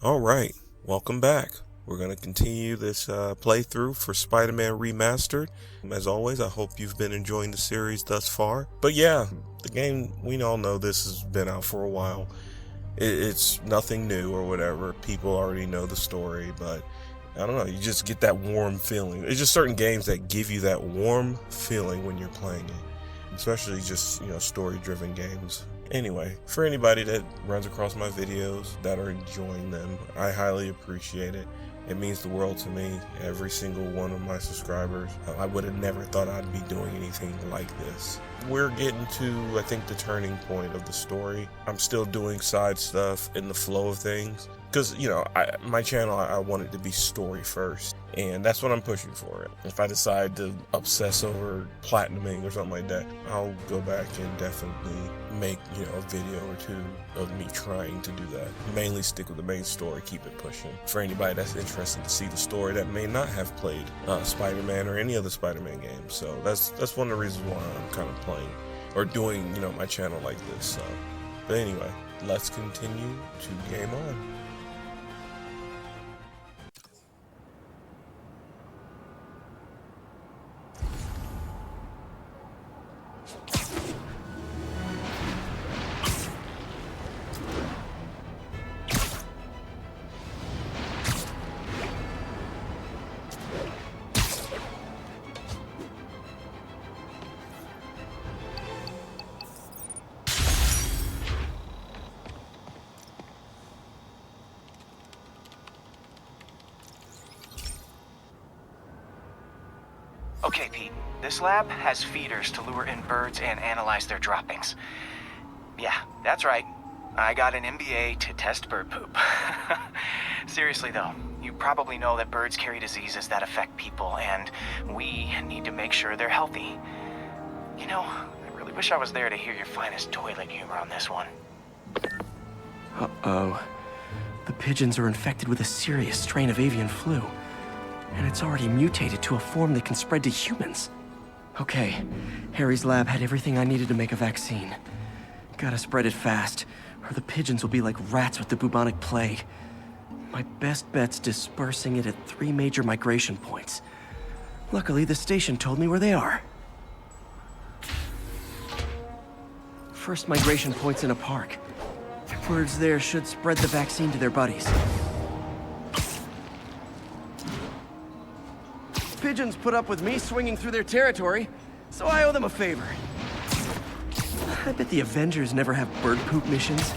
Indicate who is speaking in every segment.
Speaker 1: Alright, welcome back. We're going to continue this playthrough for Spider-Man Remastered. As always, I hope you've been enjoying the series thus far. But yeah, the game, we all know this has been out for a while. It's nothing new or whatever. People already know the story, but I don't know, you just get that warm feeling. There's just certain games that give you that warm feeling when you're playing it. Especially just, story-driven games. Anyway, for anybody that runs across my videos that are enjoying them, I highly appreciate it. It means the world to me, every single one of my subscribers. I would have never thought I'd be doing anything like this. We're getting to, I think, the turning point of the story. I'm still doing side stuff in the flow of things. Because, my channel, I want it to be story first. And that's what I'm pushing for. If I decide to obsess over platinuming or something like that, I'll go back and definitely make, a video or two of me trying to do that. Mainly stick with the main story, keep it pushing. For anybody that's interested to see the story that may not have played Spider-Man or any other Spider-Man game. So that's one of the reasons why I'm kind of playing or doing, my channel like this. So, but anyway, let's continue to game on.
Speaker 2: Okay, Pete. This lab has feeders to lure in birds and analyze their droppings. Yeah, that's right. I got an MBA to test bird poop. Seriously though, you probably know that birds carry diseases that affect people, and we need to make sure they're healthy. I really wish I was there to hear your finest toilet humor on this one.
Speaker 3: Uh-oh. The pigeons are infected with a serious strain of avian flu. And it's already mutated to a form that can spread to humans. Okay, Harry's lab had everything I needed to make a vaccine. Gotta spread it fast, or the pigeons will be like rats with the bubonic plague. My best bet's dispersing it at 3 major migration points. Luckily, the station told me where they are. First migration point's in a park. Birds there should spread the vaccine to their buddies. Pigeons put up with me swinging through their territory, so I owe them a favor. I bet the Avengers never have bird poop missions.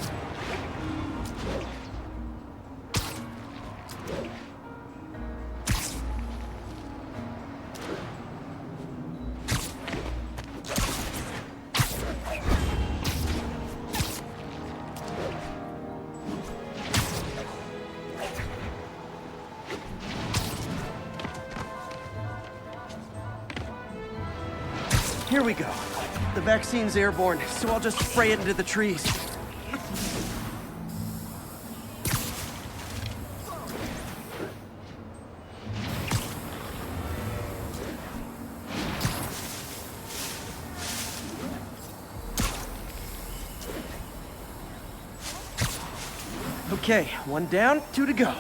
Speaker 3: Here we go. The vaccine's airborne, so I'll just spray it into the trees. Okay, 1 down, 2 to go.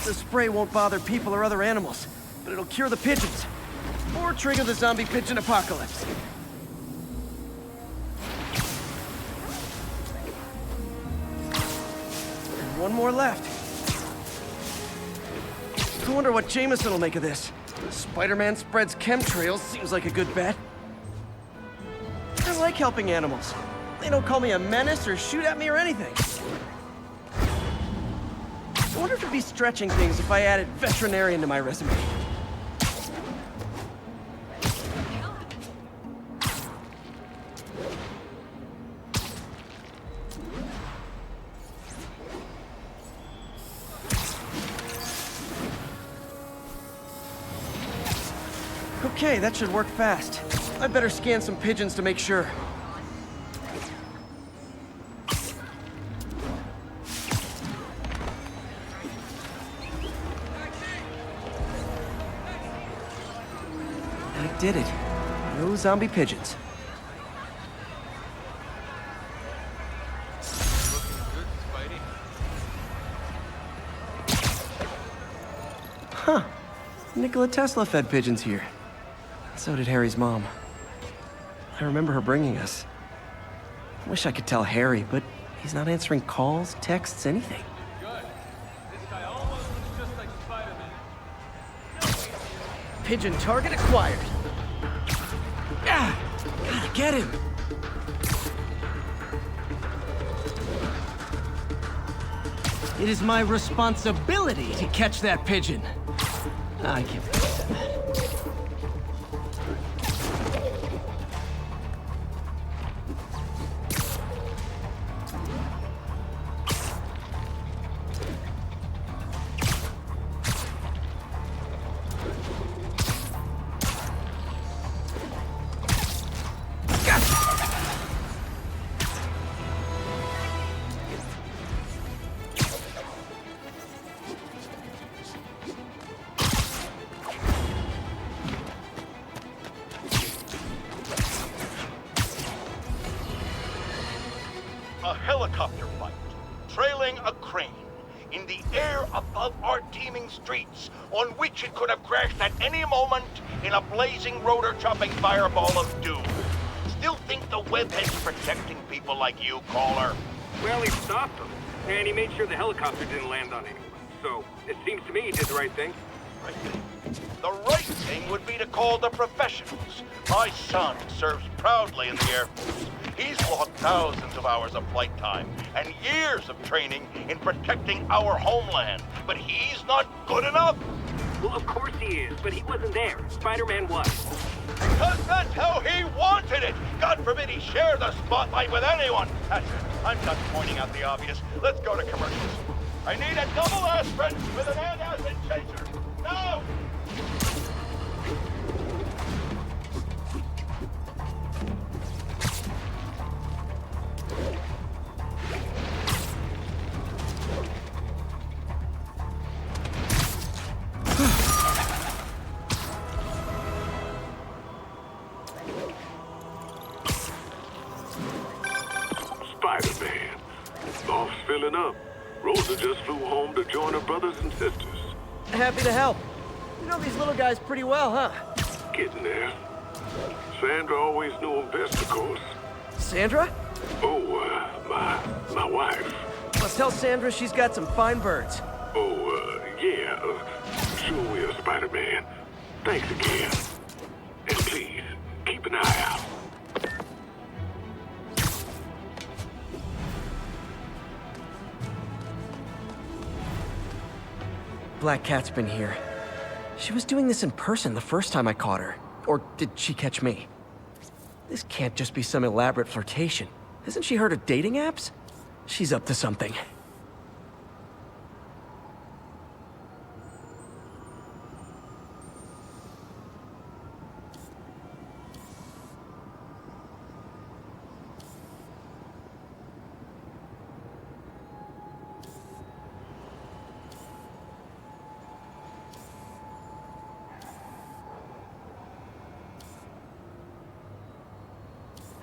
Speaker 3: The spray won't bother people or other animals, but it'll cure the pigeons. Or trigger the zombie pigeon apocalypse. And 1 more left. I wonder what Jameson will make of this. Spider-Man spreads chemtrails, seems like a good bet. I like helping animals. They don't call me a menace or shoot at me or anything. I wonder if it'd be stretching things if I added veterinarian to my resume. Okay, that should work fast. I'd better scan some pigeons to make sure. Did it. No zombie pigeons. Huh. Nikola Tesla fed pigeons here. So did Harry's mom. I remember her bringing us. I wish I could tell Harry, but he's not answering calls, texts, anything. Pigeon target acquired. Ah, gotta get him. It is my responsibility to catch that pigeon. I can't believe that.
Speaker 4: A helicopter fight, trailing a crane, in the air above our teeming streets, on which it could have crashed at any moment in a blazing rotor-chopping fireball of doom. Still think the webhead's protecting people like you, caller?
Speaker 5: Well, he stopped them, and he made sure the helicopter didn't land on anyone. So, it seems to me he did the right thing.
Speaker 4: Right thing. The right thing would be to call the professionals. My son serves proudly in the Air Force. He's logged thousands of hours of flight time and years of training in protecting our homeland. But he's not good enough.
Speaker 5: Well, of course he is, but he wasn't there. Spider-Man was.
Speaker 4: Because that's how he wanted it. God forbid he share the spotlight with anyone. That's it. I'm done pointing out the obvious. Let's go to commercials. I need a double aspirin with an antacid chaser. Now!
Speaker 6: Spider-Man. Loft's filling up. Rosa just flew home to join her brothers and sisters.
Speaker 3: Happy to help. You know these little guys pretty well, huh?
Speaker 6: Getting there. Sandra always knew him best, of course.
Speaker 3: Sandra?
Speaker 6: Oh, my wife.
Speaker 3: Let's tell Sandra she's got some fine birds.
Speaker 6: Oh, yeah. Sure will, Spider-Man. Thanks again. And please, keep an eye out.
Speaker 3: Black Cat's been here. She was doing this in person the first time I caught her. Or did she catch me? This can't just be some elaborate flirtation. Hasn't she heard of dating apps? She's up to something.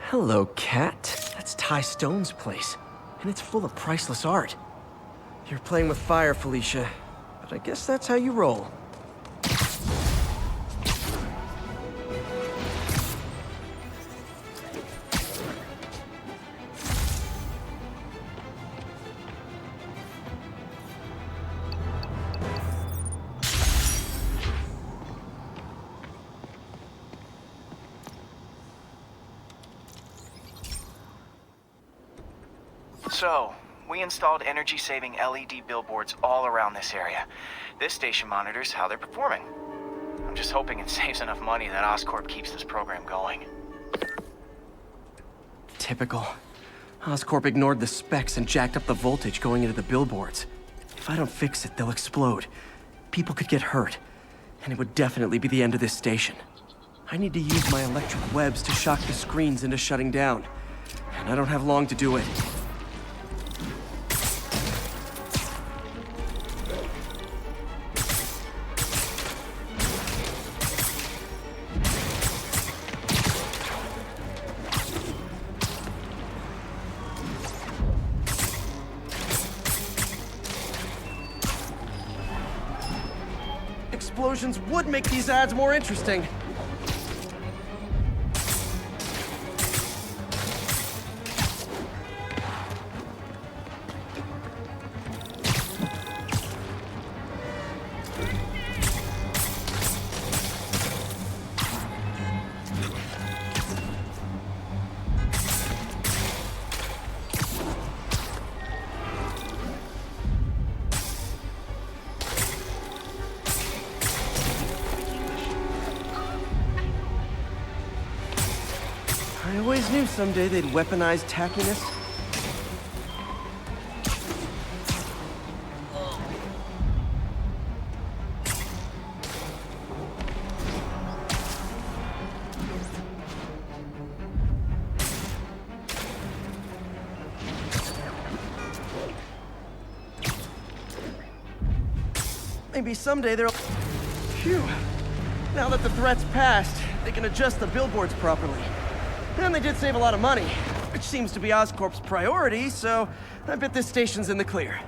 Speaker 3: Hello, Cat. That's Ty Stone's place, and it's full of priceless art. You're playing with fire, Felicia, but I guess that's how you roll.
Speaker 2: So, we installed energy-saving LED billboards all around this area. This station monitors how they're performing. I'm just hoping it saves enough money that Oscorp keeps this program going.
Speaker 3: Typical. Oscorp ignored the specs and jacked up the voltage going into the billboards. If I don't fix it, they'll explode. People could get hurt, and it would definitely be the end of this station. I need to use my electric webs to shock the screens into shutting down, and I don't have long to do it. explosions would make these ads more interesting. I always knew someday they'd weaponize tackiness. Maybe someday they'll... Phew. Now that the threat's passed, they can adjust the billboards properly. And they did save a lot of money, which seems to be Oscorp's priority, so I bet this station's in the clear.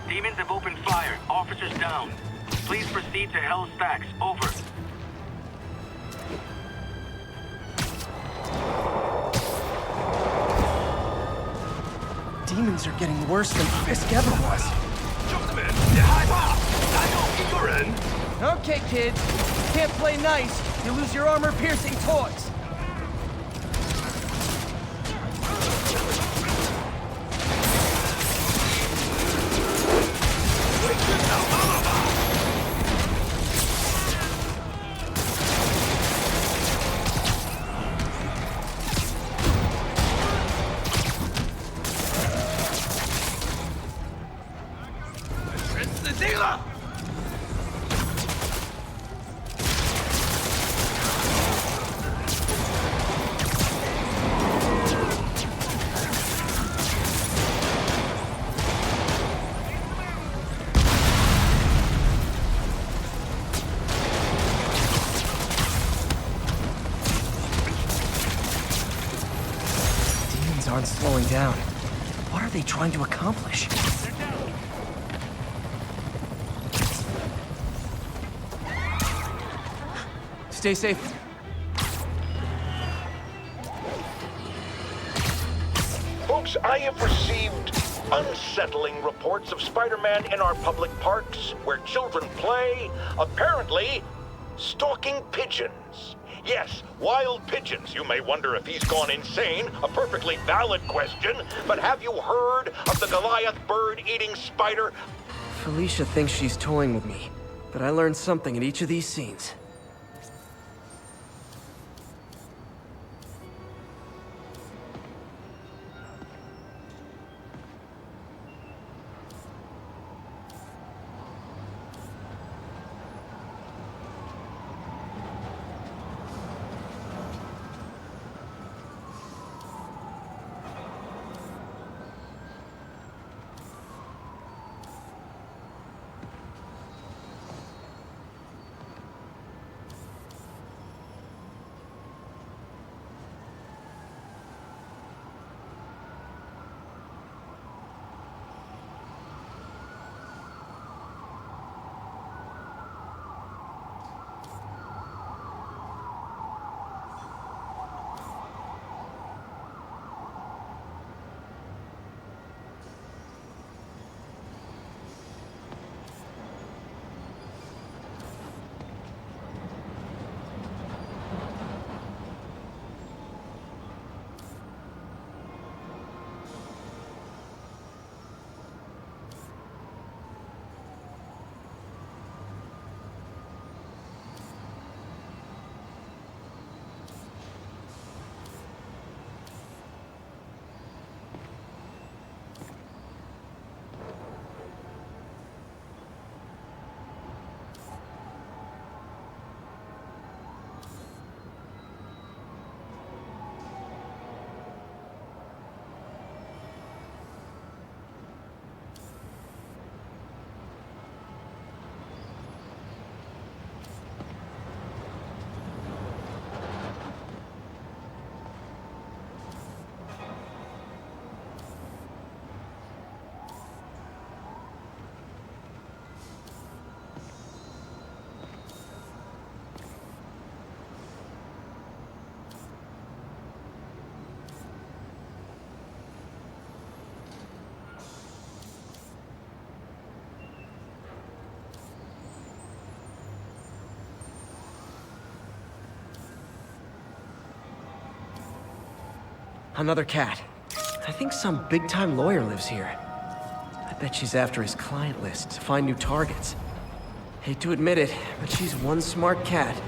Speaker 5: Demons have opened fire. Officers down. Please proceed to Hell's Stacks. Over.
Speaker 3: Demons are getting worse than Fisk ever was. Okay, kids. Can't play nice. You lose your armor-piercing toys. Aren't slowing down. What are they trying to accomplish? Stay safe.
Speaker 4: Folks, I have received unsettling reports of Spider-Man in our public parks, where children play, apparently stalking pigeons. Yes, wild pigeons. You may wonder if he's gone insane. A perfectly valid question. But have you heard of the Goliath bird-eating spider?
Speaker 3: Felicia thinks she's toying with me, but I learned something in each of these scenes. Another cat. I think some big-time lawyer lives here. I bet she's after his client list to find new targets. Hate to admit it, but she's one smart cat.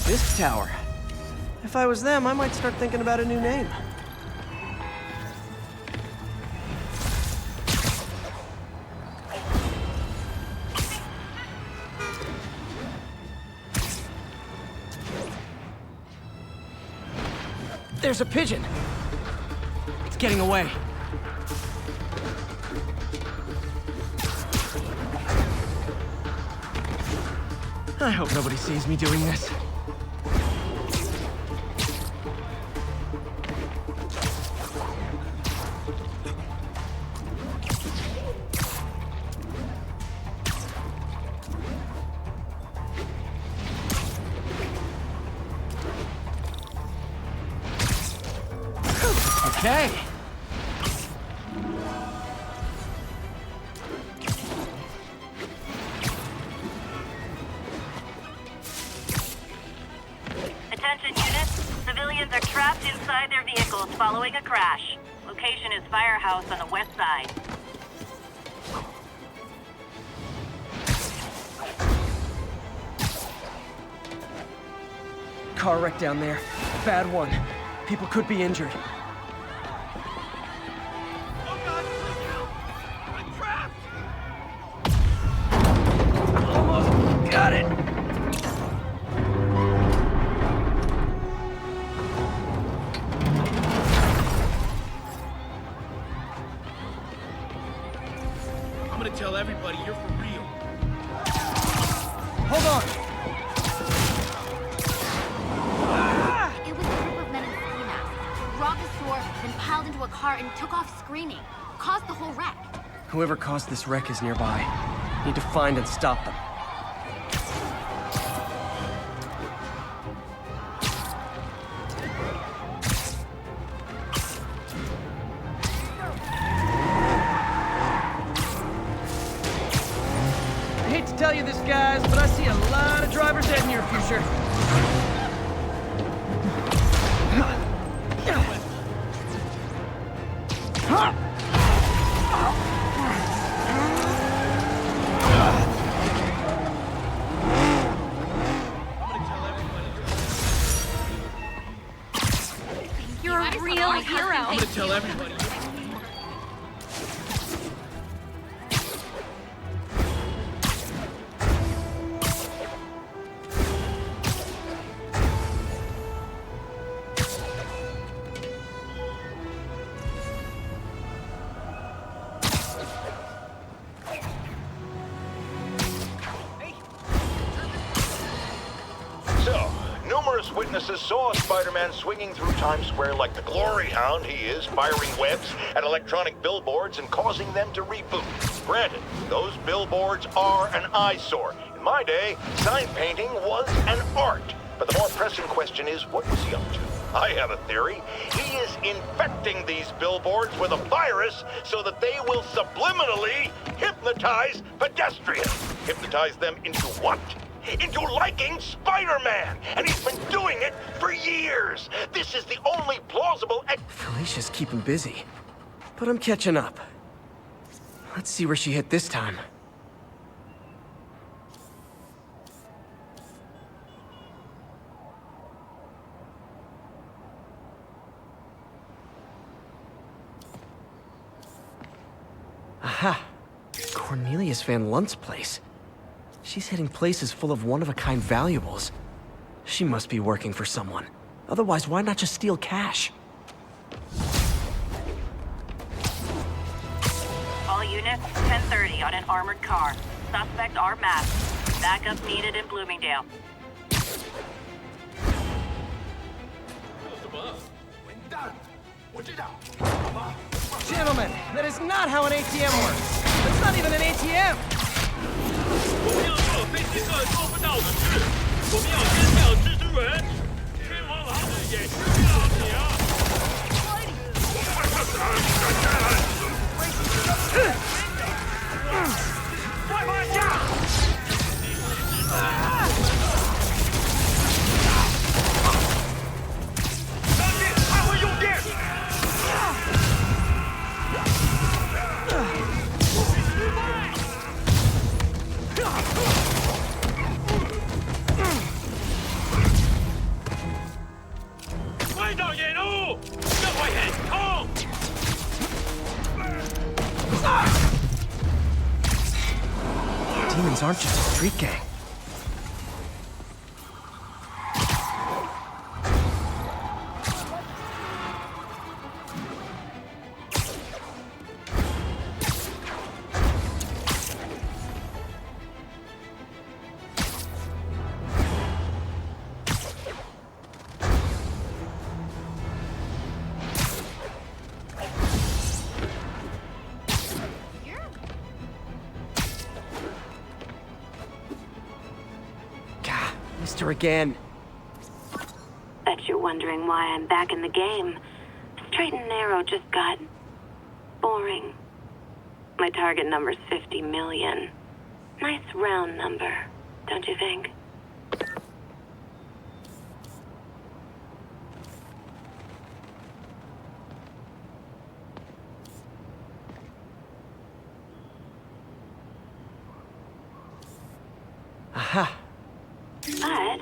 Speaker 3: This tower. If I was them, I might start thinking about a new name. There's a pigeon. It's getting away. I hope nobody sees me doing this. Okay.
Speaker 7: Attention units. Civilians are trapped inside their vehicles following a crash. Location is Firehouse on the west side.
Speaker 3: Car wreck down there. Bad one. People could be injured. Almost got it.
Speaker 8: I'm gonna tell everybody you're for real.
Speaker 3: Hold on.
Speaker 9: It was a group of men in ski masks. Robbed a store, then piled into a car and took off screaming. Caused the whole wreck.
Speaker 3: Whoever caused this wreck is nearby. Need to find and stop them. I hate to tell you this, guys, but I see a lot of driver's ed in your future.
Speaker 9: You're a real hero.
Speaker 8: I'm gonna tell everybody.
Speaker 4: So, numerous witnesses saw Spider-Man swinging through Times Square like the glory hound he is, firing webs at electronic billboards and causing them to reboot. Granted, those billboards are an eyesore. In my day, sign painting was an art. But the more pressing question is, what was he up to? I have a theory. He is infecting these billboards with a virus so that they will subliminally hypnotize pedestrians. Hypnotize them into what? Into liking Spider-Man! And he's been doing it for years! This is the only plausible
Speaker 3: Felicia's keeping busy, but I'm catching up. Let's see where she hit this time. Aha! Cornelius Van Lunt's place. She's hitting places full of one-of-a-kind valuables. She must be working for someone. Otherwise, why not just steal cash?
Speaker 7: All units, 10:30 on an armored car. Suspects are masked. Backup needed in Bloomingdale.
Speaker 3: Gentlemen, that is not how an ATM works. It's not even an ATM!
Speaker 8: 我们要做飞机社做不到的事，我们要干掉蜘蛛人。天王老子也需要你啊！快放下！当心，他会用电！快到野路，这会很痛。
Speaker 3: Demons aren't just a street gang. Mister again.
Speaker 7: Bet you're wondering why I'm back in the game. Straight and narrow just got boring. My target number's 50 million. Nice round number, don't you think?
Speaker 3: Aha.
Speaker 7: But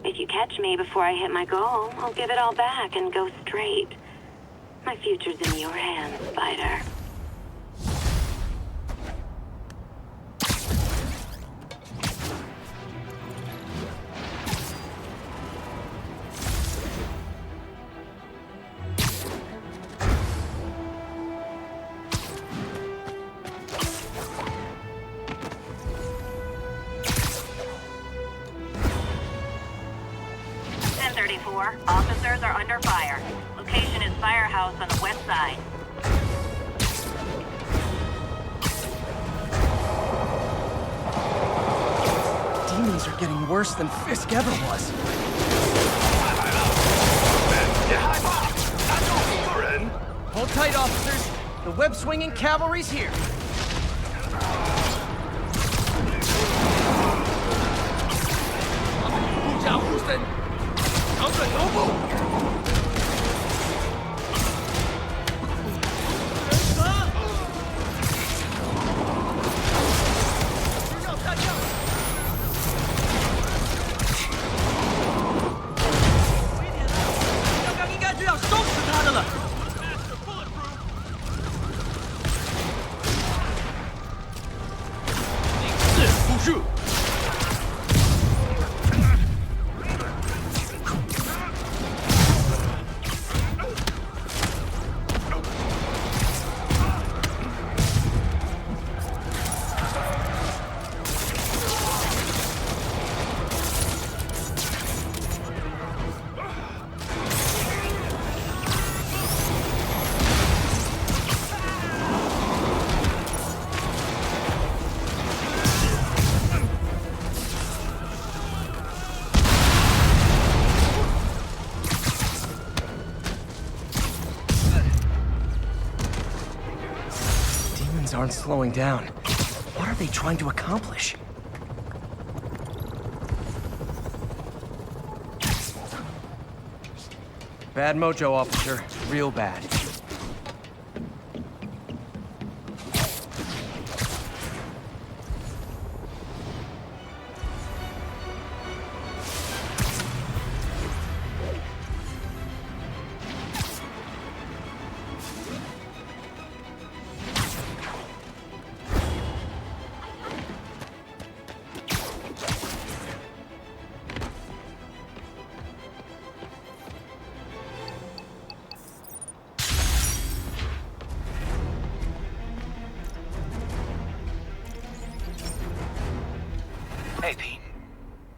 Speaker 7: if you catch me before I hit my goal, I'll give it all back and go straight. My future's in your hands, Spider. Officers are under fire. Location is Firehouse on the west side.
Speaker 3: Demons are getting worse than Fisk ever was. Hold tight, officers. The web-swinging cavalry's here. Aren't slowing down. What are they trying to accomplish? Bad mojo, officer. Real bad.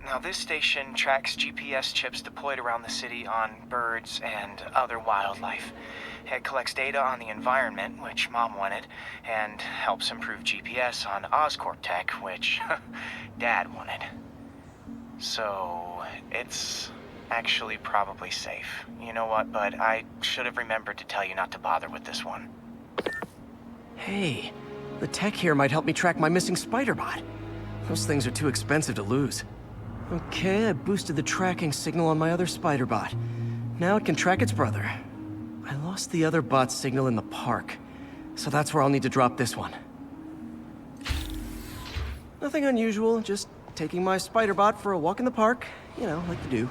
Speaker 2: Now, this station tracks GPS chips deployed around the city on birds and other wildlife. It collects data on the environment, which Mom wanted, and helps improve GPS on Oscorp tech, which Dad wanted. So, it's actually probably safe. You know what, bud? I should have remembered to tell you not to bother with this one.
Speaker 3: Hey, the tech here might help me track my missing spider bot. Those things are too expensive to lose. Okay, I boosted the tracking signal on my other spider bot. Now it can track its brother. I lost the other bot's signal in the park, so that's where I'll need to drop this one. Nothing unusual, just taking my spider bot for a walk in the park. You know, like to do.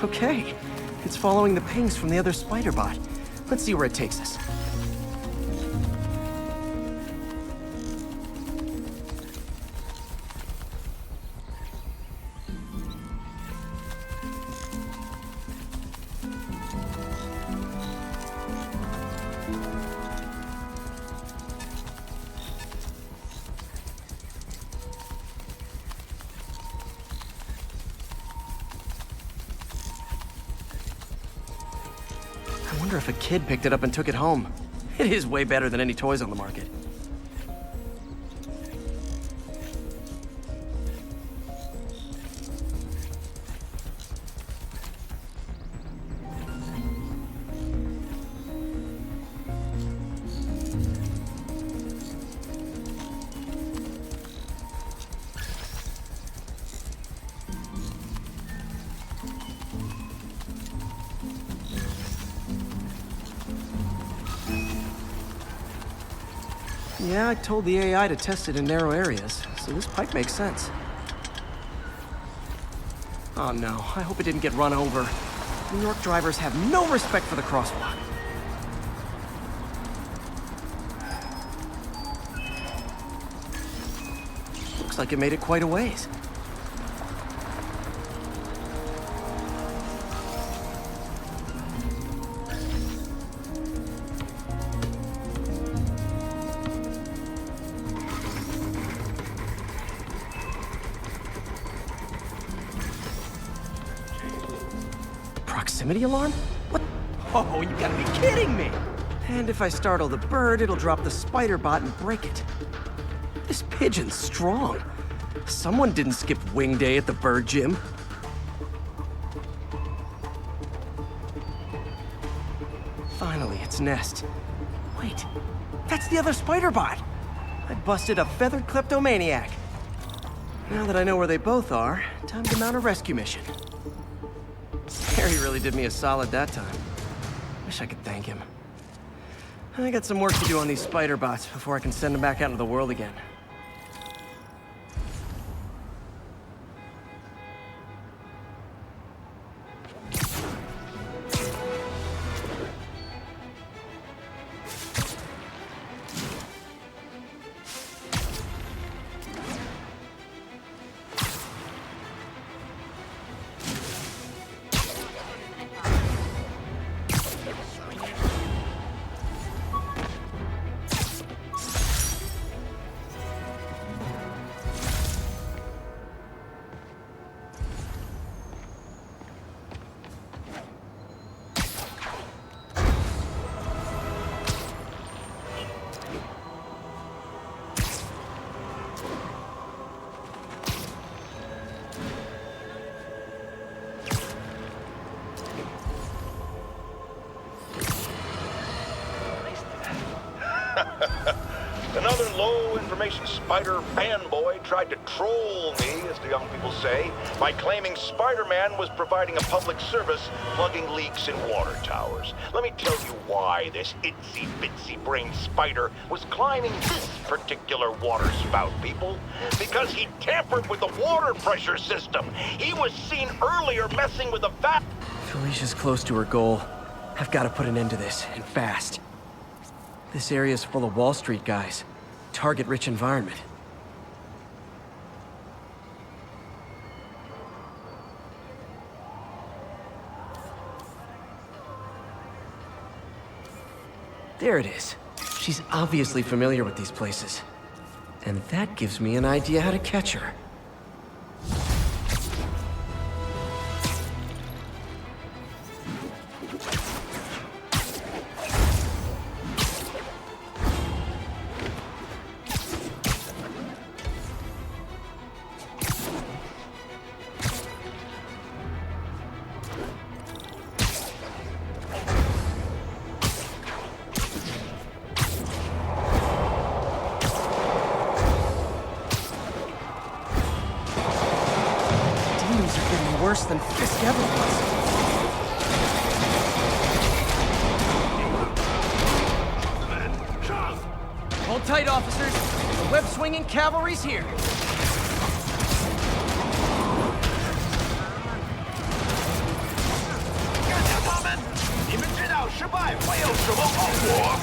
Speaker 3: Okay, it's following the pings from the other spider bot. Let's see where it takes us. I wonder if a kid picked it up and took it home. It is way better than any toys on the market. Yeah, I told the AI to test it in narrow areas, so this pipe makes sense. Oh no, I hope it didn't get run over. New York drivers have no respect for the crosswalk. Looks like it made it quite a ways. Proximity alarm? What? Oh, you gotta be kidding me! And if I startle the bird, it'll drop the spider bot and break it. This pigeon's strong. Someone didn't skip wing day at the bird gym. Finally, its nest. Wait, that's the other spider bot! I busted a feathered kleptomaniac. Now that I know where they both are, time to mount a rescue mission. Harry really did me a solid that time. Wish I could thank him. I got some work to do on these spider bots before I can send them back out into the world again.
Speaker 4: Another low-information spider fanboy tried to troll me, as the young people say, by claiming Spider-Man was providing a public service plugging leaks in water towers. Let me tell you why this itsy-bitsy-brained spider was climbing this particular water spout, people. Because he tampered with the water pressure system. He was seen earlier messing with the
Speaker 3: Felicia's close to her goal. I've got to put an end to this, and fast. This area's full of Wall Street guys. Target-rich environment. There it is. She's obviously familiar with these places. And that gives me an idea how to catch her. Worse than Fisk ever was. Hold tight, officers. The web-swinging cavalry's here.
Speaker 4: 干掉他们！你们知道失败会有什么后果？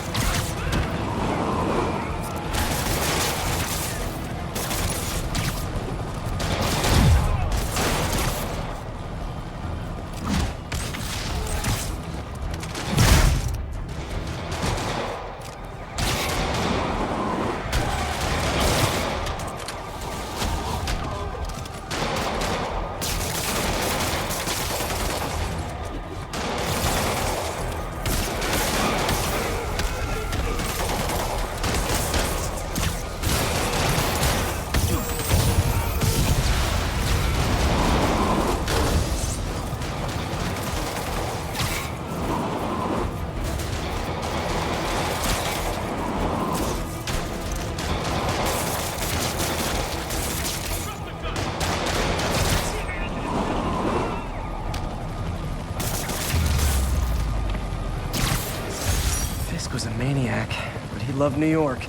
Speaker 3: Was a maniac, but he loved New York.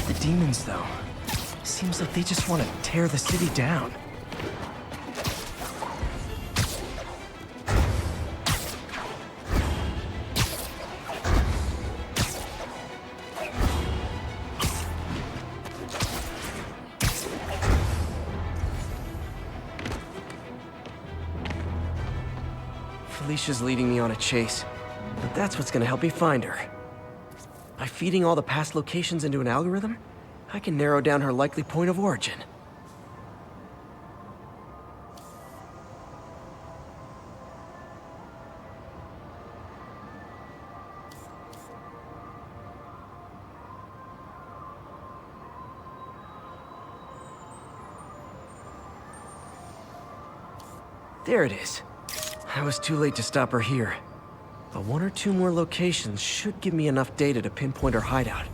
Speaker 3: The demons, though, seems like they just want to tear the city down. Felicia's leading me on a chase, but that's what's gonna help me find her. By feeding all the past locations into an algorithm, I can narrow down her likely point of origin. There it is. I was too late to stop her here. But one or two more locations should give me enough data to pinpoint her hideout.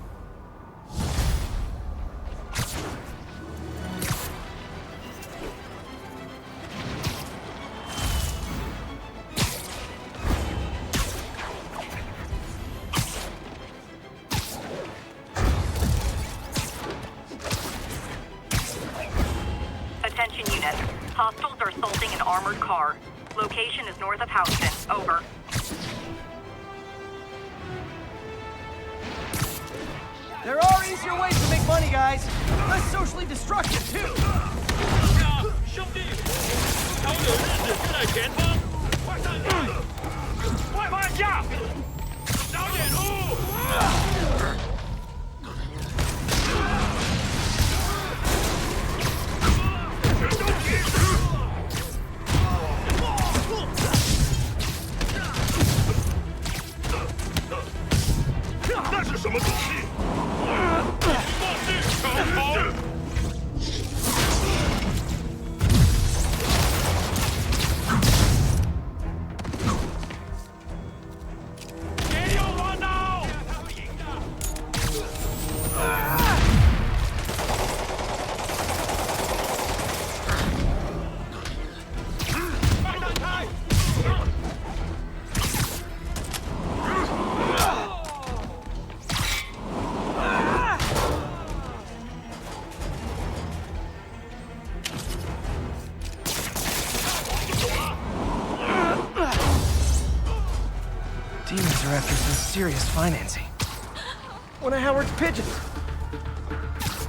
Speaker 10: Attention units. Hostiles are assaulting an armored car. Location is north of Houston. Over.
Speaker 3: There are easier ways to make money, guys. Less socially destructive, too.
Speaker 8: 兄弟，还有日子就在前方，快上来！快放下！早点路！
Speaker 6: 那是什么东西？
Speaker 8: 放置长矛。
Speaker 3: Demons are after some serious financing. One of Howard's pigeons.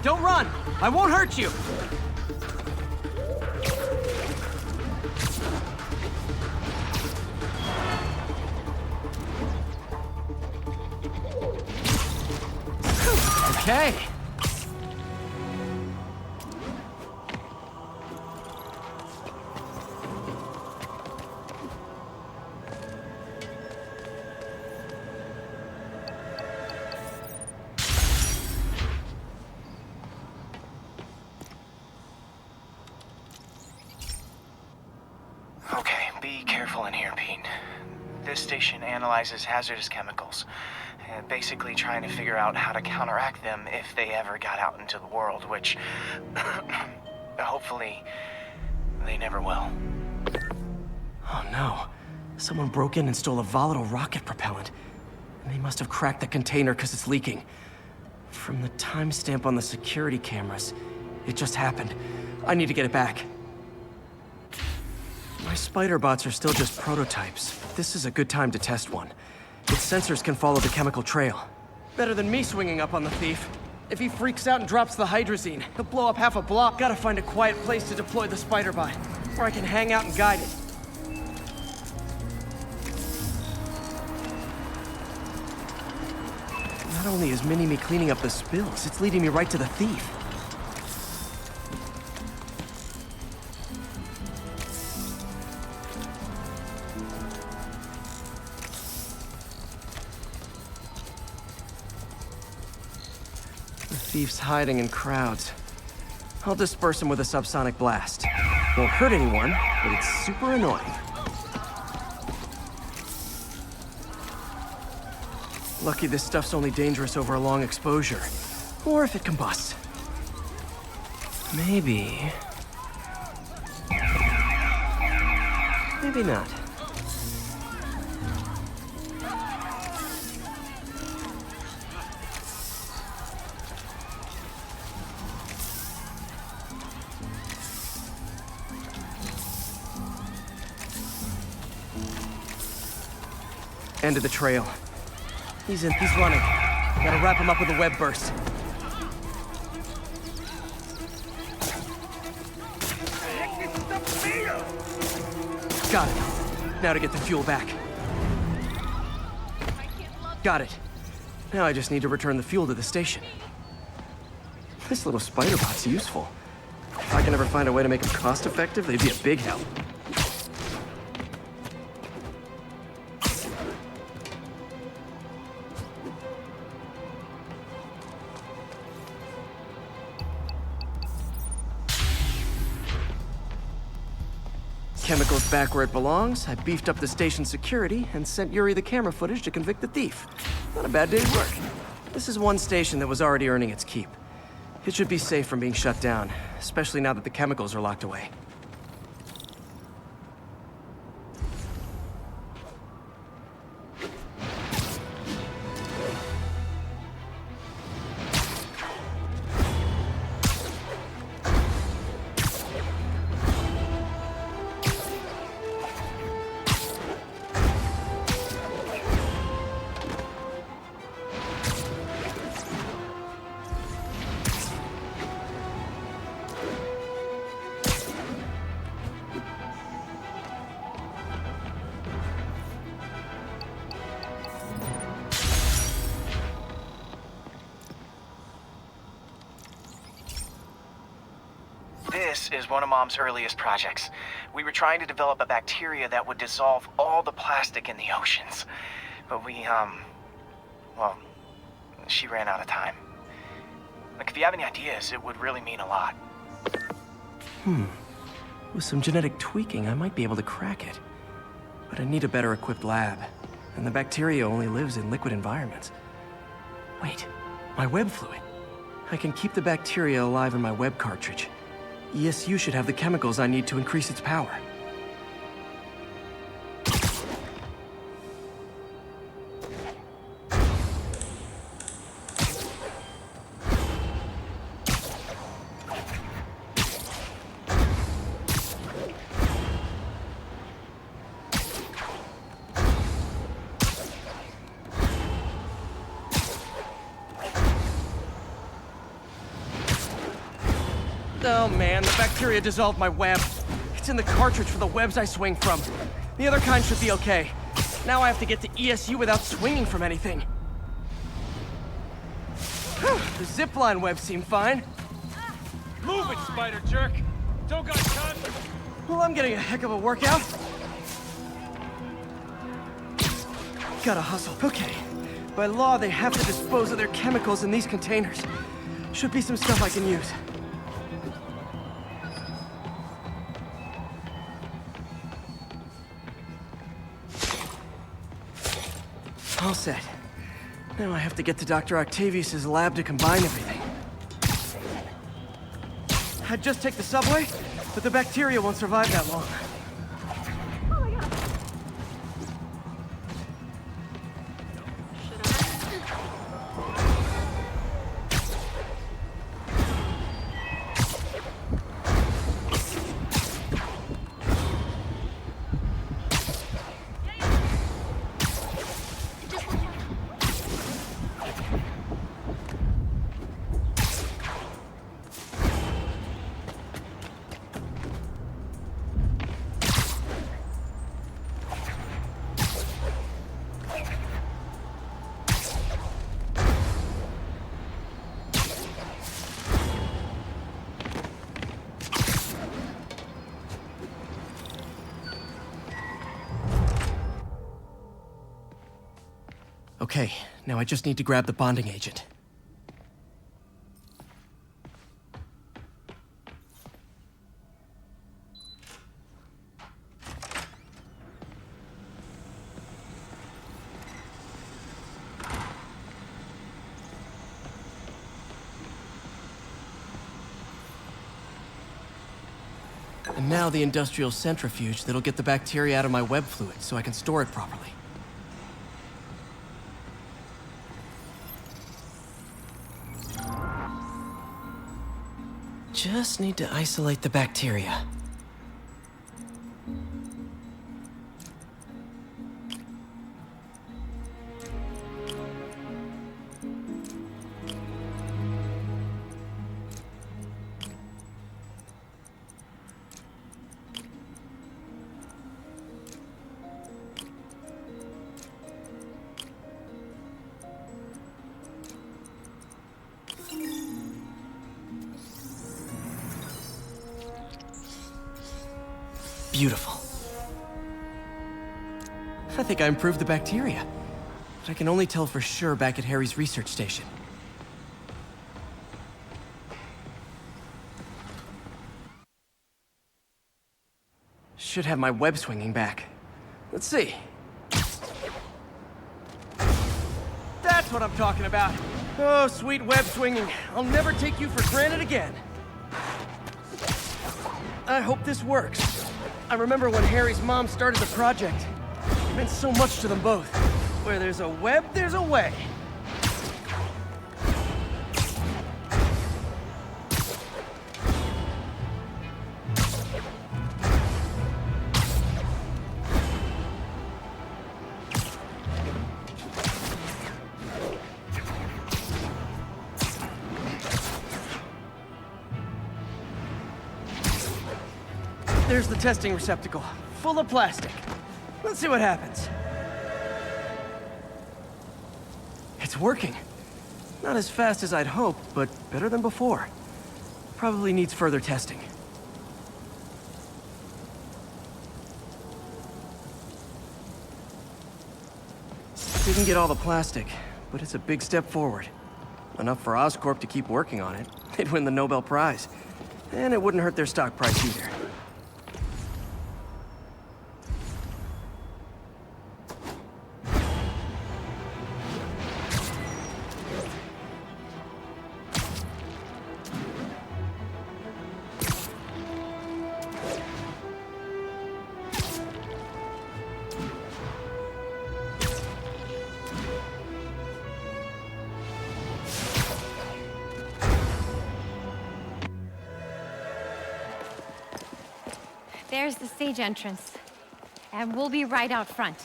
Speaker 3: Don't run! I won't hurt you! Okay.
Speaker 2: Okay, be careful in here, Pete. This station analyzes hazardous chemicals, basically trying to figure out how to counteract them if they ever got out into the world, which hopefully they never will.
Speaker 3: Oh no. Someone broke in and stole a volatile rocket propellant. And they must have cracked the container because it's leaking. From the timestamp on the security cameras, it just happened. I need to get it back. My spider bots are still just prototypes. This is a good time to test one. Its sensors can follow the chemical trail. Better than me swinging up on the thief. If he freaks out and drops the hydrazine, he'll blow up half a block. Gotta find a quiet place to deploy the spider bot, where I can hang out and guide it. Not only is Mini-Me cleaning up the spills, it's leading me right to the thief. The thief's hiding in crowds. I'll disperse him with a subsonic blast. Won't hurt anyone, but it's super annoying. Lucky this stuff's only dangerous over a long exposure. Or if it combusts. Maybe... maybe not. End of the trail. He's running. Gotta wrap him up with a web burst. Got it. Now to get the fuel back. Got it. Now I just need to return the fuel to the station. This little spider bot's useful. If I can ever find a way to make them cost-effective, they'd be a big help. Chemicals back where it belongs. I beefed up the station's security and sent Yuri the camera footage to convict the thief. Not a bad day's work. This is one station that was already earning its keep. It should be safe from being shut down, especially now that the chemicals are locked away.
Speaker 2: This is one of Mom's earliest projects. We were trying to develop a bacteria that would dissolve all the plastic in the oceans. But well, she ran out of time. Like, if you have any ideas, it would really mean a lot.
Speaker 3: With some genetic tweaking, I might be able to crack it. But I need a better equipped lab. And the bacteria only lives in liquid environments. Wait, my web fluid. I can keep the bacteria alive in my web cartridge. ESU should have the chemicals I need to increase its power. Oh man, the bacteria dissolved my web. It's in the cartridge for the webs I swing from. The other kind should be okay. Now I have to get to ESU without swinging from anything. The zipline webs seem fine.
Speaker 8: Move it, spider jerk! Don't got time.
Speaker 3: Well, I'm getting a heck of a workout. Gotta hustle. Okay. By law, they have to dispose of their chemicals in these containers. Should be some stuff I can use. All set. Now I have to get to Dr. Octavius's lab to combine everything. I'd just take the subway, but the bacteria won't survive that long. Okay, now I just need to grab the bonding agent. And now the industrial centrifuge that'll get the bacteria out of my web fluid so I can store it properly. Just need to isolate the bacteria. Beautiful. I think I improved the bacteria, but I can only tell for sure back at Harry's research station. Should have my web swinging back. Let's see. That's what I'm talking about. Oh, sweet web swinging. I'll never take you for granted again. I hope this works. I remember when Harry's mom started the project. It meant so much to them both. Where there's a web, there's a way. There's the testing receptacle, full of plastic. Let's see what happens. It's working. Not as fast as I'd hoped, but better than before. Probably needs further testing. Didn't get all the plastic, but it's a big step forward. Enough for Oscorp to keep working on it. They'd win the Nobel Prize. And it wouldn't hurt their stock price either.
Speaker 9: There's the stage entrance. And we'll be right out front.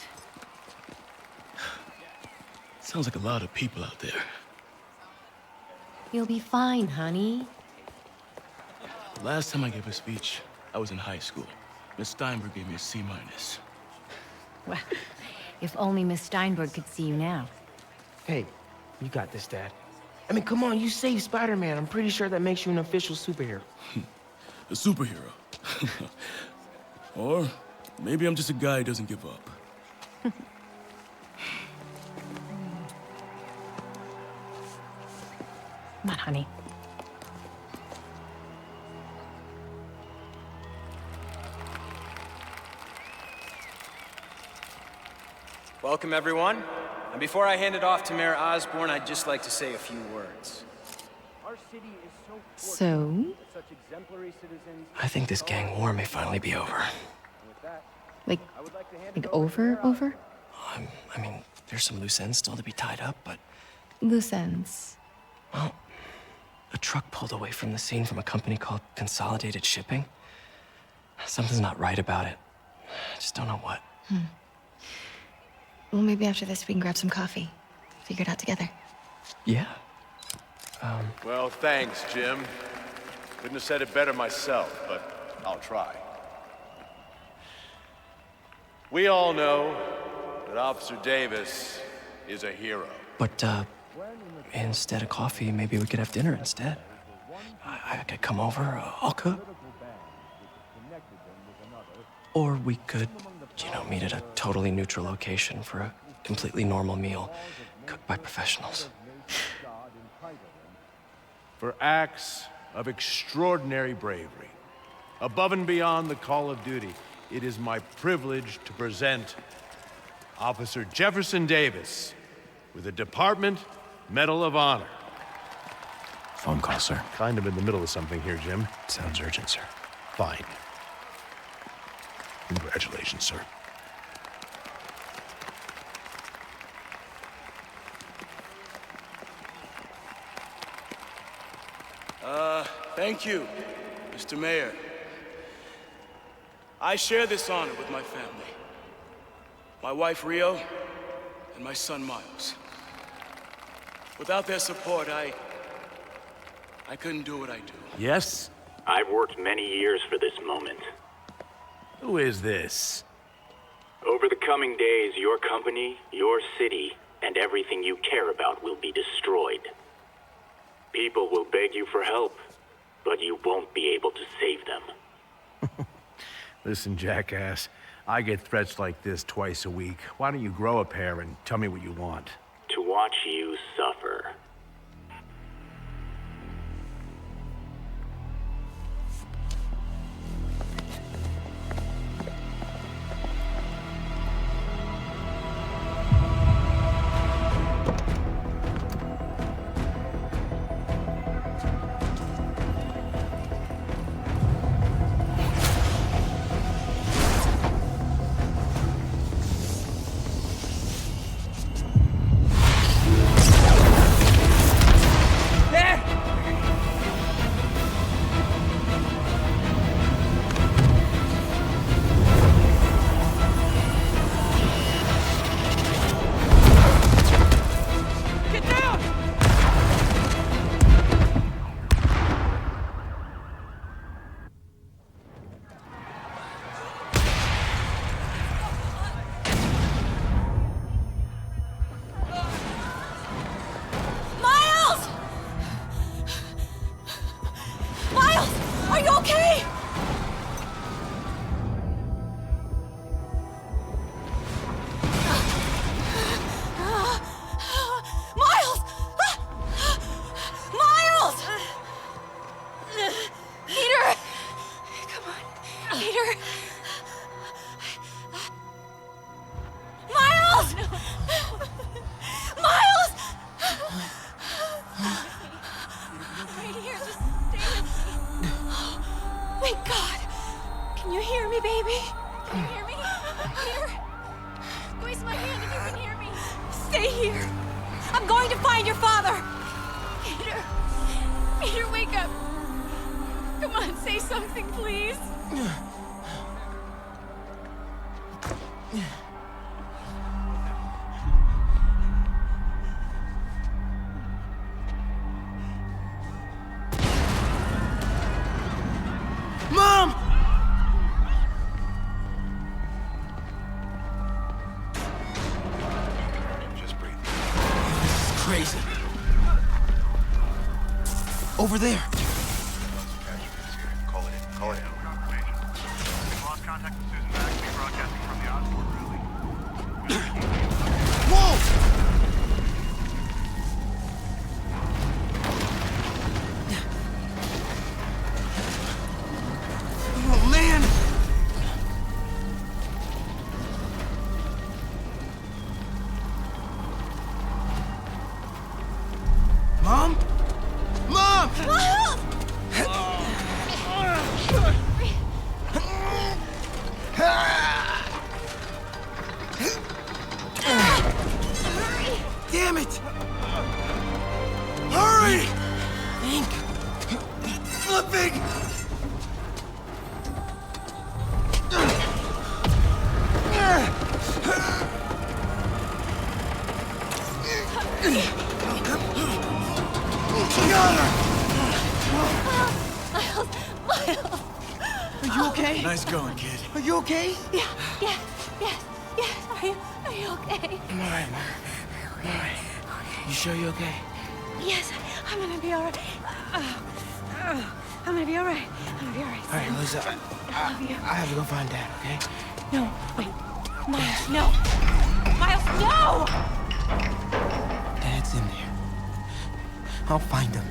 Speaker 11: Sounds like a lot of people out there.
Speaker 9: You'll be fine, honey.
Speaker 11: The last time I gave a speech, I was in high school. Miss Steinberg gave me a C-.
Speaker 9: Well, if only Miss Steinberg could see you now.
Speaker 12: Hey, you got this, Dad. I mean, come on, you saved Spider-Man. I'm pretty sure that makes you an official superhero.
Speaker 11: A superhero. Or maybe I'm just a guy who doesn't give up.
Speaker 13: Come on, honey.
Speaker 14: Welcome, everyone. And before I hand it off to Mayor Osborn, I'd just like to say a few words.
Speaker 13: So?
Speaker 3: I think this gang war may finally be over.
Speaker 13: Like over?
Speaker 3: I mean, there's some loose ends still to be tied up, but...
Speaker 13: Loose ends.
Speaker 3: Well, a truck pulled away from the scene from a company called Consolidated Shipping. Something's not right about it. I just don't know what.
Speaker 13: Well, maybe after this we can grab some coffee. Figure it out together.
Speaker 3: Yeah.
Speaker 15: Well, thanks, Jim. Couldn't have said it better myself, but I'll try. We all know that Officer Davis is a hero.
Speaker 3: But, instead of coffee, maybe we could have dinner instead. I could come over, I'll cook. Or we could, meet at a totally neutral location for a completely normal meal, cooked by professionals.
Speaker 15: For acts of extraordinary bravery, above and beyond the call of duty, it is my privilege to present Officer Jefferson Davis with the Department Medal of Honor.
Speaker 16: Phone call, sir.
Speaker 15: Kind of in the middle of something here, Jim.
Speaker 16: Sounds urgent, sir.
Speaker 15: Fine. Congratulations, sir.
Speaker 11: Thank you, Mr. Mayor. I share this honor with my family. My wife, Rio, and my son, Miles. Without their support, I couldn't do what I do.
Speaker 15: Yes?
Speaker 17: I've worked many years for this moment.
Speaker 15: Who is this?
Speaker 17: Over the coming days, your company, your city, and everything you care about will be destroyed. People will beg you for help, but you won't be able to save them.
Speaker 15: Listen, jackass, I get threats like this twice a week. Why don't you grow a pair and tell me what you want?
Speaker 17: To watch you suffer.
Speaker 3: Over there.
Speaker 18: Call it in. Call it in. We've lost contact with Susan Baxby, broadcasting from the Osborne rally.
Speaker 3: Whoa! Oh, man! Mom? Mom! Damn it! Hurry! Think. Flipping!
Speaker 9: Miles!
Speaker 3: Are you okay?
Speaker 14: Nice going, kid.
Speaker 3: Are you okay?
Speaker 9: Yes. Are you okay?
Speaker 3: I'm alright, Mom. I'm alright. You sure you're okay?
Speaker 9: Yes, I'm gonna be alright. I'm gonna be alright.
Speaker 3: Alright, Lisa.
Speaker 9: I love you.
Speaker 3: I have to go find Dad, okay?
Speaker 9: No, wait. Miles, no! Miles, no!
Speaker 3: Dad's in there. I'll find him.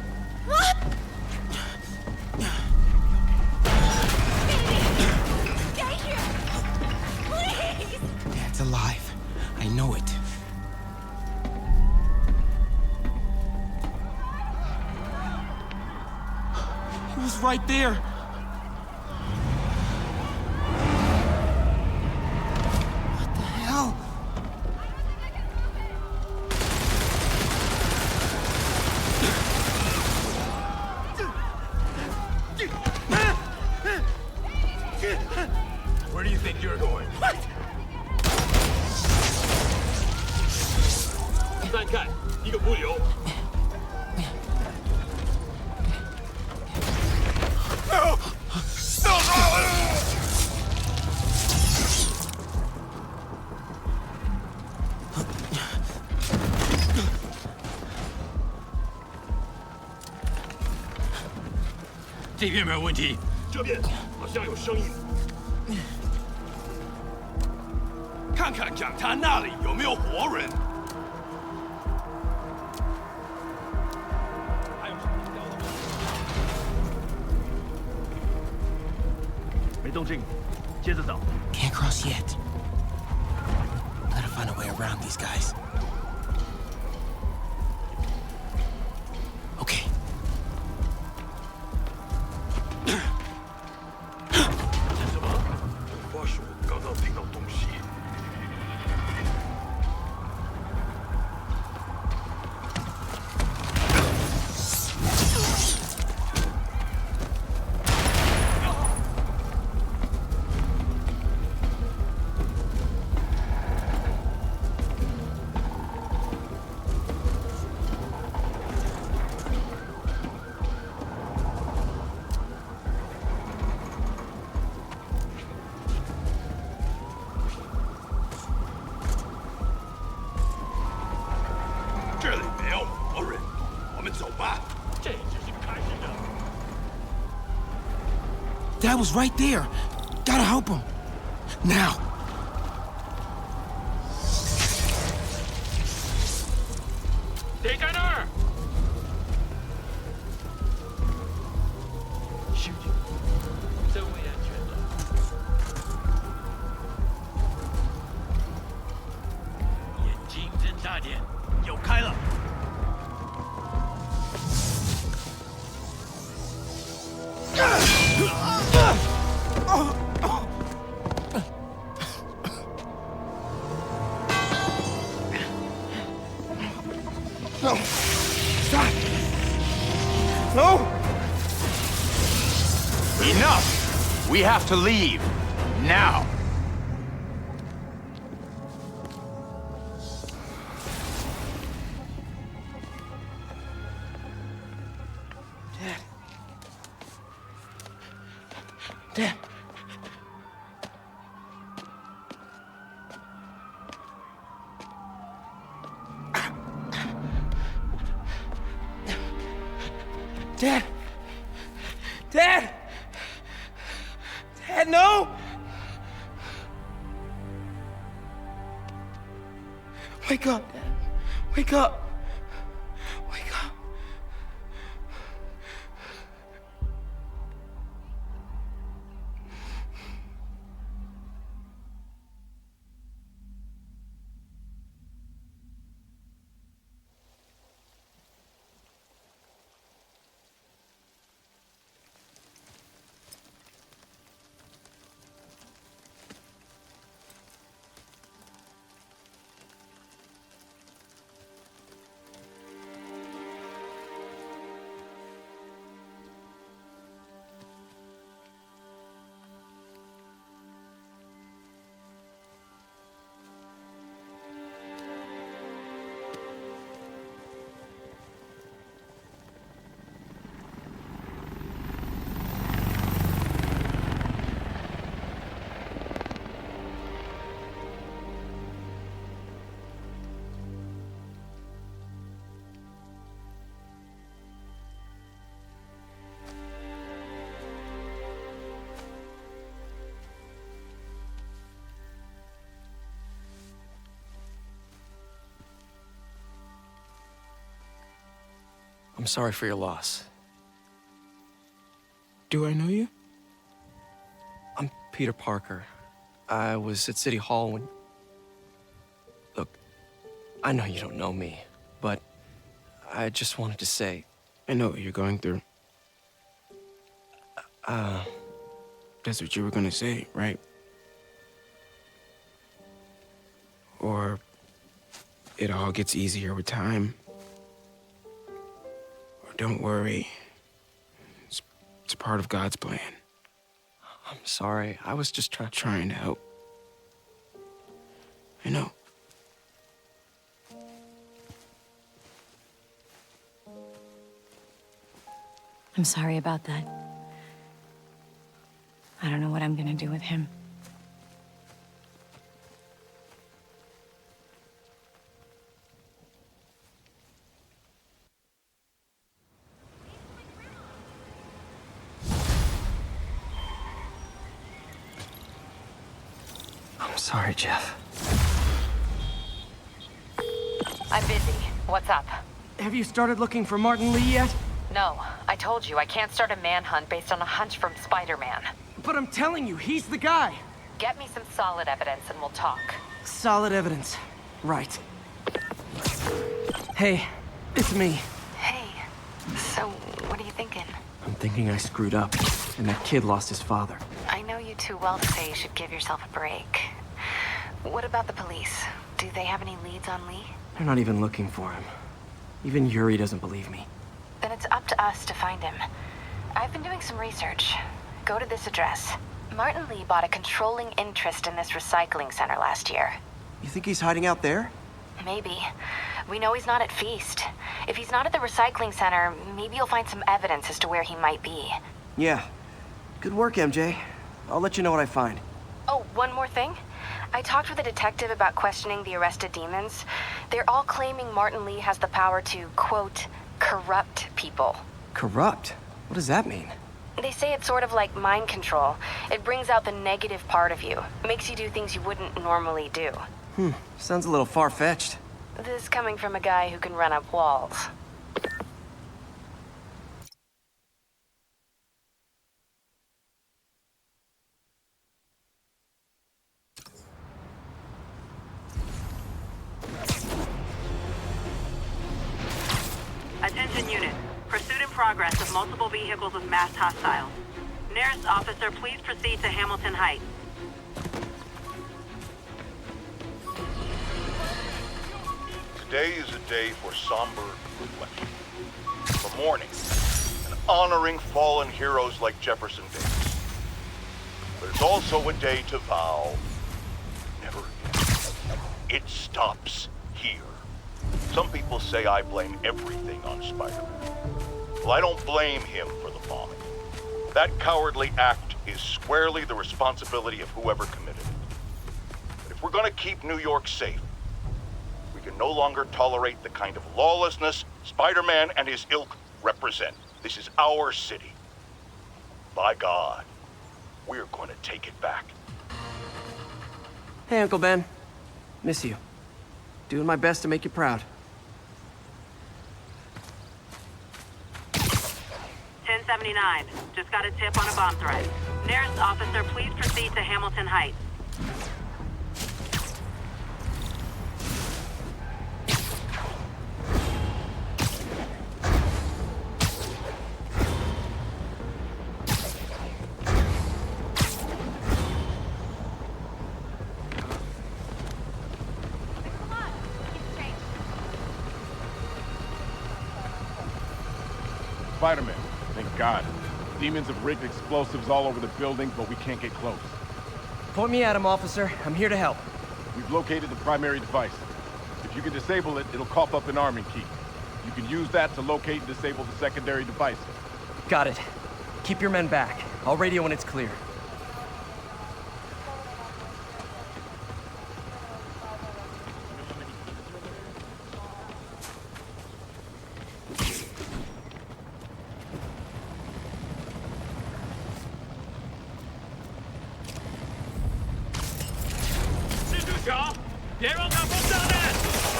Speaker 9: Stay here! Please!
Speaker 3: Dad's alive. I know it. He was right there. What the hell?
Speaker 18: Where do you think you're going?
Speaker 8: 再看一个不留。这边没有问题，这边好像有声音。看看讲台那里有没有活人。还有什么听到的吗？没动静，接着找。
Speaker 3: Can't cross yet. Gotta find a way around these guys. Okay.
Speaker 18: 什么？花叔刚刚听到东西。 这里没有活人，我们走吧。这只是开始的。
Speaker 3: Dad was right there. Gotta help him. Now.
Speaker 8: 谁在那儿？兄弟，真为安全的。眼睛睁大点，有开了。
Speaker 3: No. Stop. No.
Speaker 19: Enough! We have to leave. Now.
Speaker 3: Dad. Dad.
Speaker 12: Dad! Dad! Dad, no! Wake up, Dad. Wake up. Wake up.
Speaker 3: I'm sorry for your loss.
Speaker 12: Do I know you?
Speaker 3: I'm Peter Parker. I was at City Hall when... Look, I know you don't know me, but I just wanted to say...
Speaker 12: I know what you're going through. That's what you were gonna say, right? Or it all gets easier with time. Or don't worry. It's part of God's plan.
Speaker 3: I'm sorry. I was just
Speaker 12: trying to help. I know.
Speaker 13: I'm sorry about that. I don't know what I'm gonna do with him.
Speaker 3: I'm sorry, Jeff.
Speaker 10: I'm busy. What's up?
Speaker 3: Have you started looking for Martin Lee yet?
Speaker 10: No, I told you I can't start a manhunt based on a hunch from Spider-Man.
Speaker 3: But I'm telling you, he's the guy.
Speaker 10: Get me some solid evidence and we'll talk.
Speaker 3: Solid evidence. Right. Hey, it's me.
Speaker 10: Hey, so what are you thinking?
Speaker 3: I'm thinking I screwed up, and that kid lost his father.
Speaker 10: I know you too well to say you should give yourself a break. What about the police? Do they have any leads on Lee?
Speaker 3: They're not even looking for him. Even Yuri doesn't believe me.
Speaker 10: Then it's up to us to find him. I've been doing some research. Go to this address. Martin Lee bought a controlling interest in this recycling center last year.
Speaker 3: You think he's hiding out there?
Speaker 10: Maybe. We know he's not at Feast. If he's not at the recycling center, maybe you'll find some evidence as to where he might be.
Speaker 3: Yeah. Good work, MJ. I'll let you know what I find.
Speaker 10: Oh, one more thing. I talked with a detective about questioning the arrested demons. They're all claiming Martin Lee has the power to, quote, corrupt people.
Speaker 3: Corrupt? What does that mean?
Speaker 10: They say it's sort of like mind control. It brings out the negative part of you. Makes you do things you wouldn't normally do.
Speaker 3: Sounds a little far-fetched.
Speaker 10: This coming from a guy who can run up walls.
Speaker 20: Attention unit. Pursuit in progress of multiple vehicles with masked hostiles. Nearest officer, please proceed to Hamilton Heights.
Speaker 4: Today is a day for somber reflection, for mourning, and honoring fallen heroes like Jefferson Davis. But it's also a day to vow, never again. It stops here. Some people say I blame everything on Spider-Man. Well, I don't blame him for the bombing. That cowardly act is squarely the responsibility of whoever committed it. But if we're gonna keep New York safe, we can no longer tolerate the kind of lawlessness Spider-Man and his ilk represent. This is our city. By God, we're going to take it back.
Speaker 3: Hey, Uncle Ben. Miss you. Doing my best to make you proud.
Speaker 20: 1079. Just got a tip on a bomb threat. Nearest officer, please proceed to Hamilton Heights.
Speaker 21: Spider-Man, thank God. Demons have rigged explosives all over the building, but we can't get close.
Speaker 3: Point me at him, officer. I'm here to help.
Speaker 21: We've located the primary device. If you can disable it, it'll cough up an arming key. You can use that to locate and disable the secondary device.
Speaker 3: Got it. Keep your men back. I'll radio when it's clear.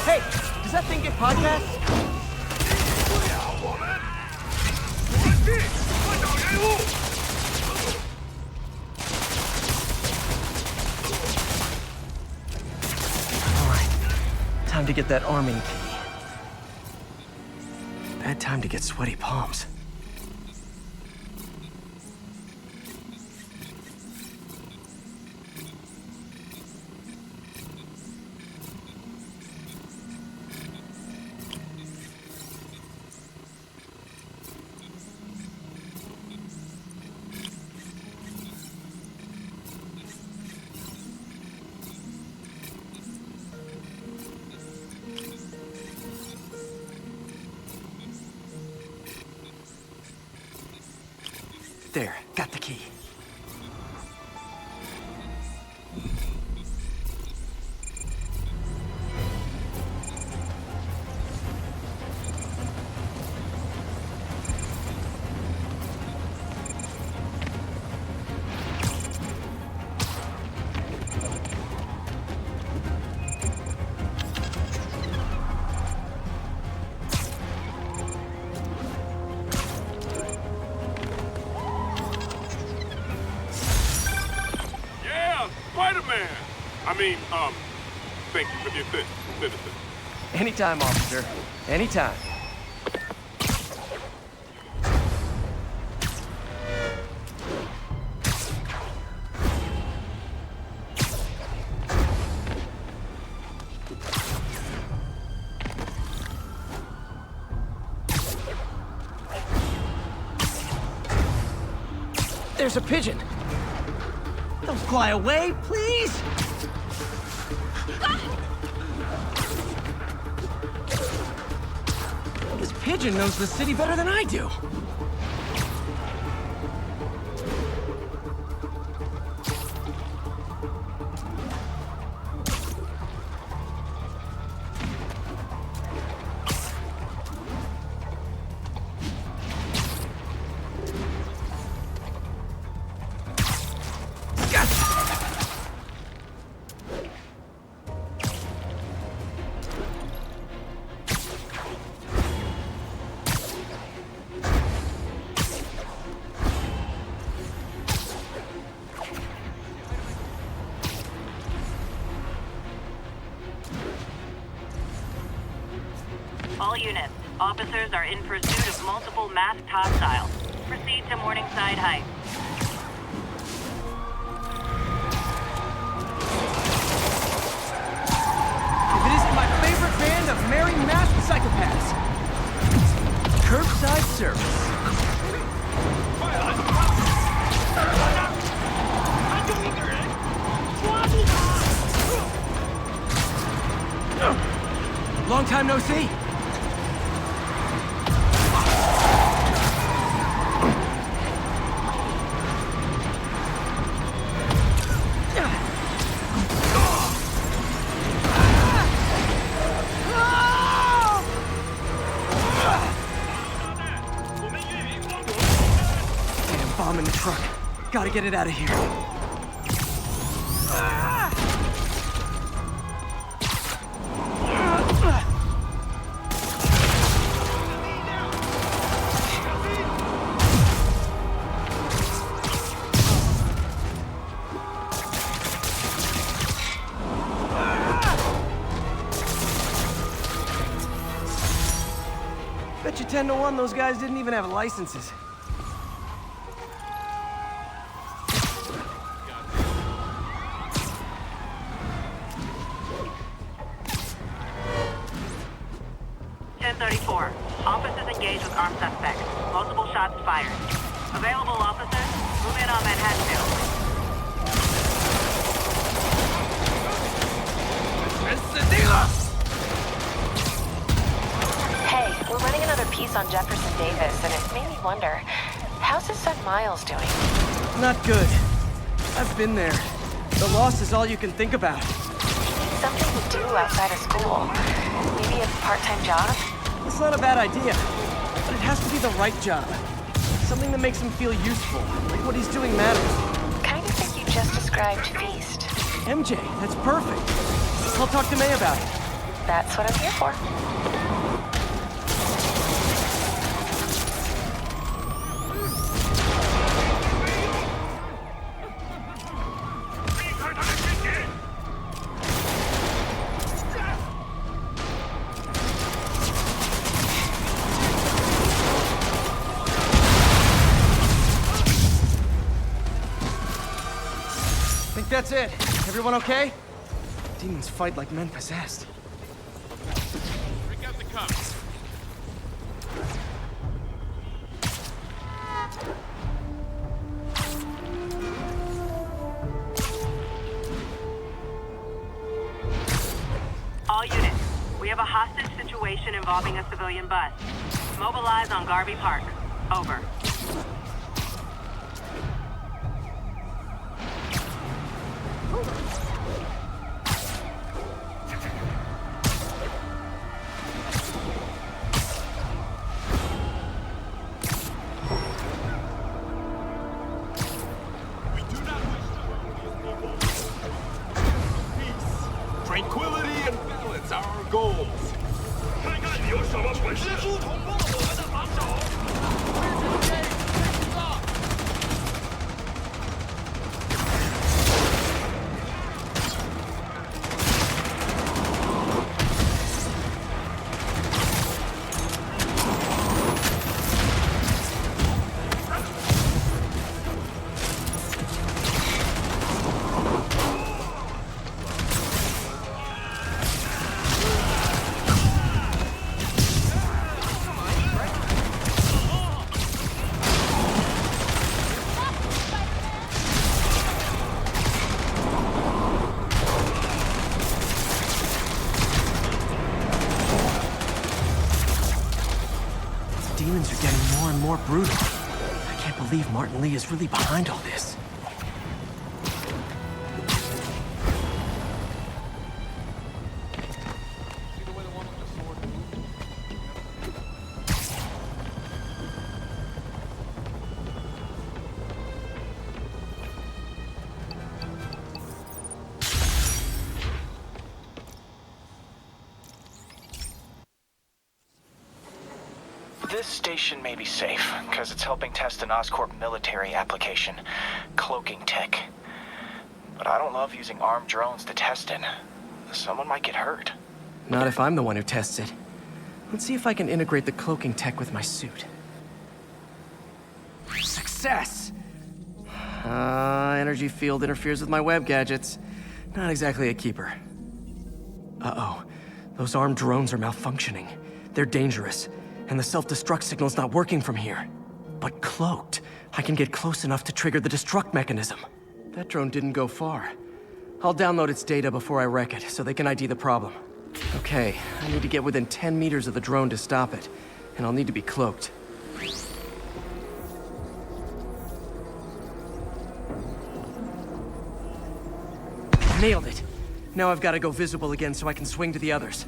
Speaker 3: Hey, does that thing get podcasts? All right, time to get that arming key. Bad time to get sweaty palms. There, got the key.
Speaker 6: Spider-Man! Thank you for the assist, citizen.
Speaker 3: Anytime, officer. Anytime. There's a pigeon. Don't fly away, please! This pigeon knows the city better than I do.
Speaker 20: All units, officers are in pursuit of multiple masked hostiles. Proceed to Morningside Heights.
Speaker 3: If it isn't my favorite band of merry masked psychopaths. Curbside service. Long time no see. bomb in the truck. Gotta get it out of here. Bet you 10 to 1 those guys didn't even have licenses.
Speaker 20: Officers engaged with armed suspects. Multiple shots fired. Available officers, move in on Manhattanville.
Speaker 10: Hey, we're running another piece on Jefferson Davis, and it made me wonder, how's his son Miles doing?
Speaker 3: Not good. I've been there. The loss is all you can think about.
Speaker 10: Something to do outside of school. Maybe a part-time job?
Speaker 3: It's not a bad idea, but it has to be the right job. Something that makes him feel useful, like what he's doing matters.
Speaker 10: Kind of think you just described Feast.
Speaker 3: MJ, that's perfect. I'll talk to May about it.
Speaker 10: That's what I'm here for.
Speaker 3: That's it. Everyone okay? Demons fight like men possessed.
Speaker 21: Break out the cuffs.
Speaker 20: All units, we have a hostage situation involving a civilian bus. Mobilize on Garvey Park. Over.
Speaker 6: Tranquility and balance are our goals.
Speaker 8: 看看你有什么本事！蜘蛛捅破了我们的防守。
Speaker 3: Demons are getting more and more brutal. I can't believe Martin Lee is really behind all this.
Speaker 2: This station may be safe, because it's helping test an Oscorp military application, cloaking tech. But I don't love using armed drones to test it. Someone might get hurt.
Speaker 3: Not if I'm the one who tests it. Let's see if I can integrate the cloaking tech with my suit. Success! Energy field interferes with my web gadgets. Not exactly a keeper. Uh-oh. Those armed drones are malfunctioning. They're dangerous. And the self-destruct signal's not working from here. But cloaked, I can get close enough to trigger the destruct mechanism. That drone didn't go far. I'll download its data before I wreck it, so they can ID the problem. Okay, I need to get within 10 meters of the drone to stop it. And I'll need to be cloaked. Nailed it! Now I've got to go visible again so I can swing to the others.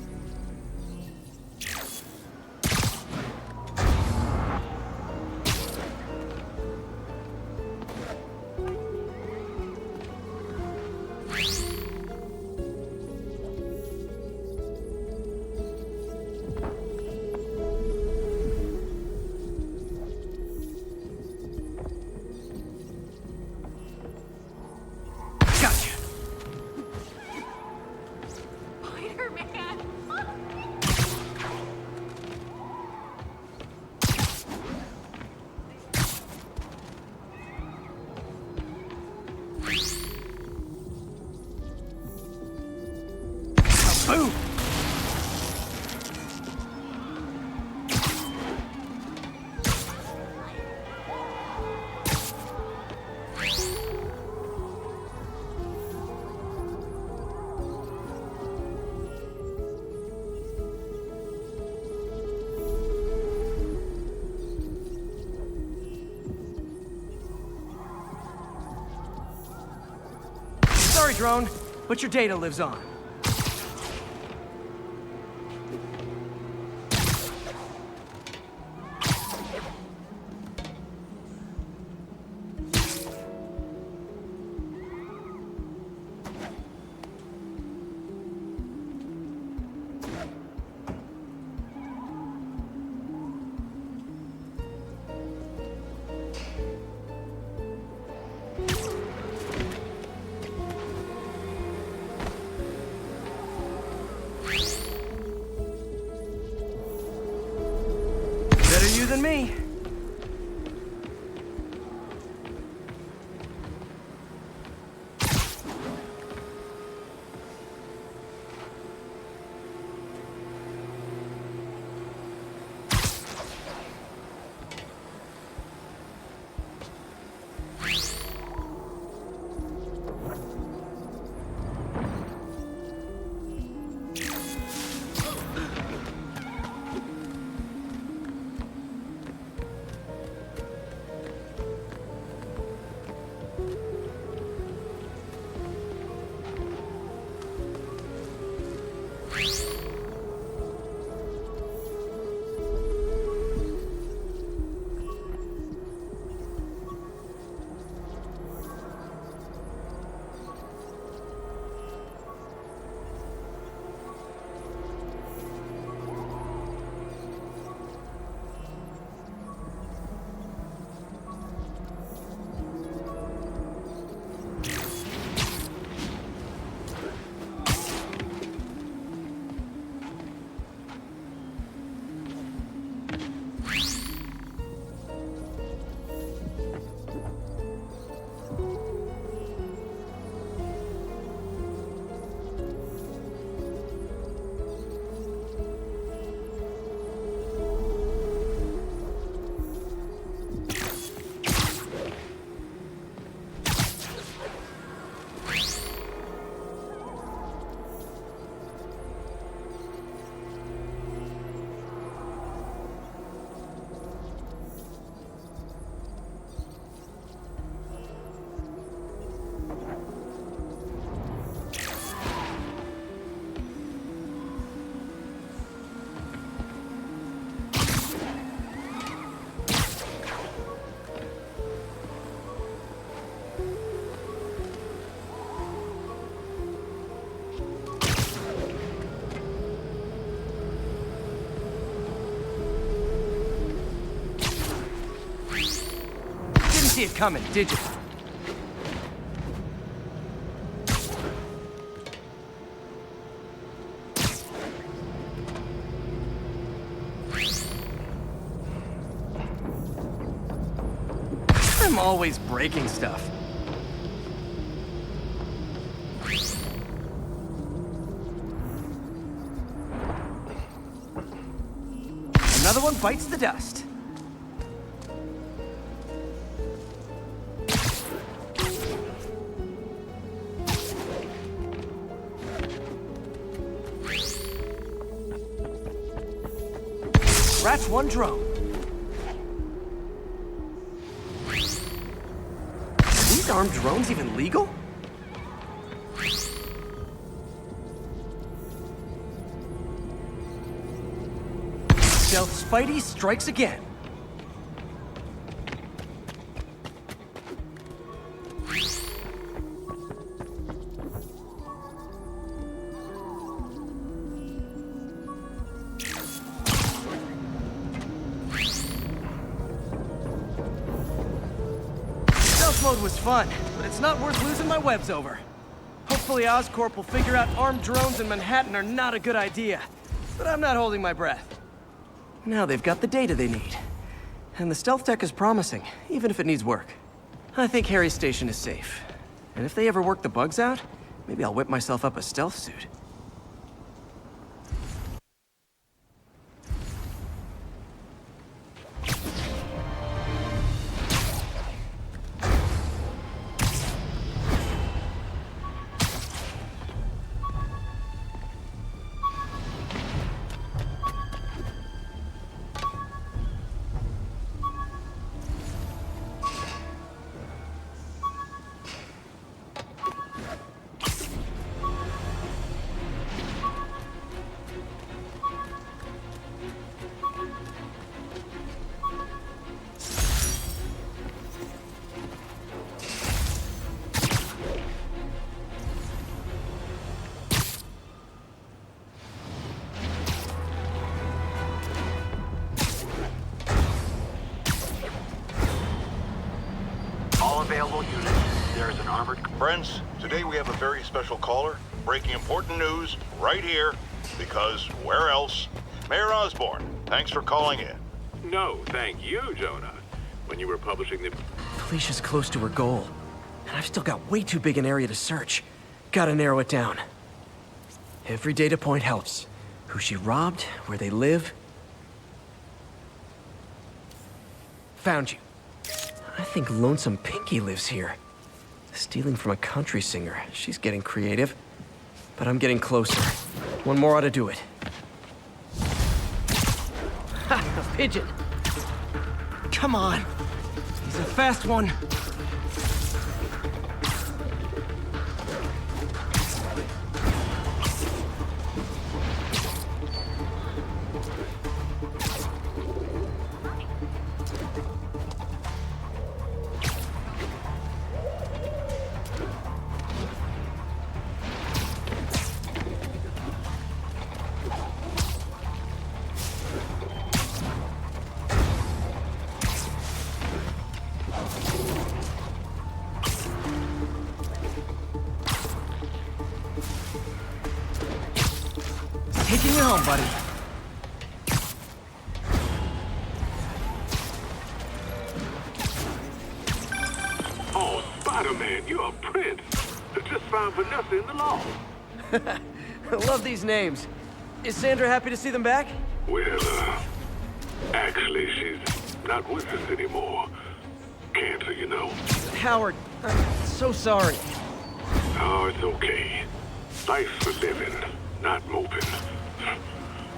Speaker 3: drone, but your data lives on. Better you than me. See it coming, did you? I'm always breaking stuff. Another one bites the dust. Scratch one drone. Are these armed drones even legal? Stealth Spidey strikes again. Mode was fun, but it's not worth losing my webs over. Hopefully Oscorp will figure out armed drones in Manhattan are not a good idea, but I'm not holding my breath. Now they've got the data they need, and the stealth tech is promising, even if it needs work. I think Harry's station is safe, and if they ever work the bugs out, maybe I'll whip myself up a stealth suit.
Speaker 4: available units. There is an armored... Friends, today we have a very special caller, breaking important news right here, because where else? Mayor Osborn, thanks for calling in.
Speaker 6: No, thank you, Jonah. When you were publishing the...
Speaker 3: Felicia's close to her goal, and I've still got way too big an area to search. Gotta narrow it down. Every data point helps. Who she robbed, where they live. Found you. I think Lonesome Pinky lives here. Stealing from a country singer. She's getting creative. But I'm getting closer. One more ought to do it. Ha! A pigeon! Come on! He's a fast one! Taking you home, buddy.
Speaker 6: Oh, Spider-Man, you're a prince. I just found Vanessa in the law.
Speaker 3: I love these names. Is Sandra happy to see them back?
Speaker 6: Well, actually, she's not with us anymore. Cancer, you know.
Speaker 3: Howard, I'm so sorry.
Speaker 6: Oh, it's okay. Life's for living, not moping.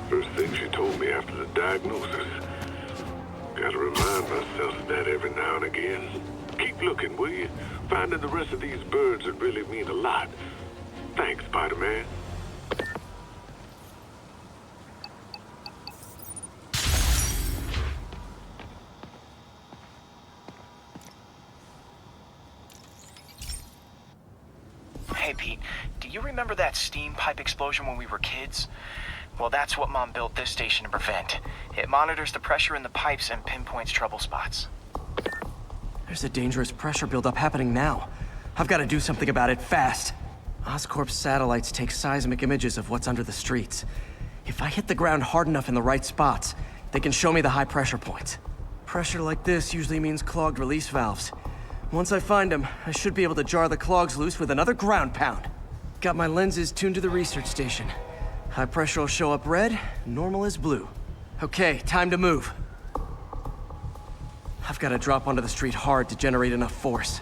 Speaker 6: First thing she told me after the diagnosis. Gotta remind myself of that every now and again. Keep looking, will you? Finding the rest of these birds would really mean a lot. Thanks, Spider-Man.
Speaker 2: Hey, Pete, do you remember that steam pipe explosion when we were kids? Well, that's what Mom built this station to prevent. It monitors the pressure in the pipes and pinpoints trouble spots.
Speaker 3: There's a dangerous pressure buildup happening now. I've got to do something about it fast. Oscorp's satellites take seismic images of what's under the streets. If I hit the ground hard enough in the right spots, they can show me the high pressure points. Pressure like this usually means clogged release valves. Once I find them, I should be able to jar the clogs loose with another ground pound. Got my lenses tuned to the research station. High pressure will show up red, normal is blue. Okay, time to move. I've got to drop onto the street hard to generate enough force.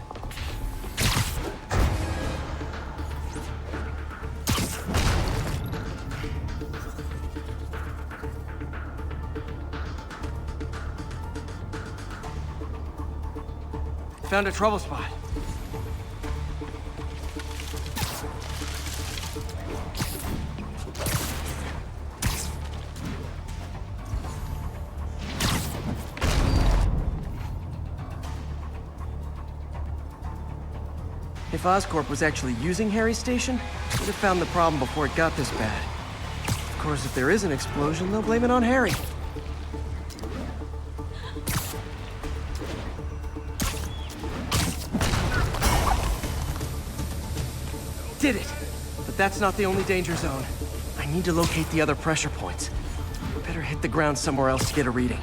Speaker 3: Found a trouble spot. If Oscorp was actually using Harry's station, we'd have found the problem before it got this bad. Of course, if there is an explosion, they'll blame it on Harry. Did it! But that's not the only danger zone. I need to locate the other pressure points. Better hit the ground somewhere else to get a reading.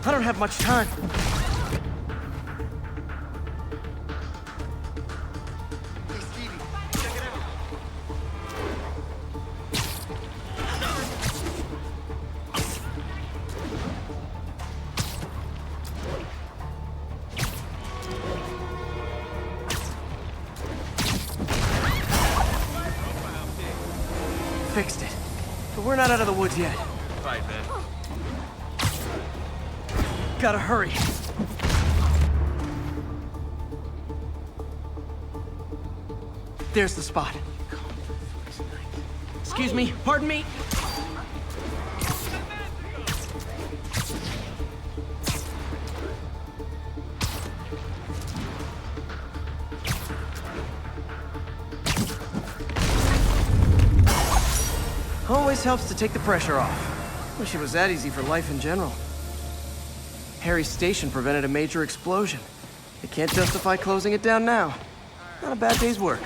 Speaker 3: I don't have much time. Fixed it. But we're not out of the woods yet.
Speaker 8: Right, man.
Speaker 3: Gotta hurry. There's the spot. Excuse me, pardon me. Always helps to take the pressure off. Wish it was that easy for life in general. Harry's station prevented a major explosion. They can't justify closing it down now. Not a bad day's work.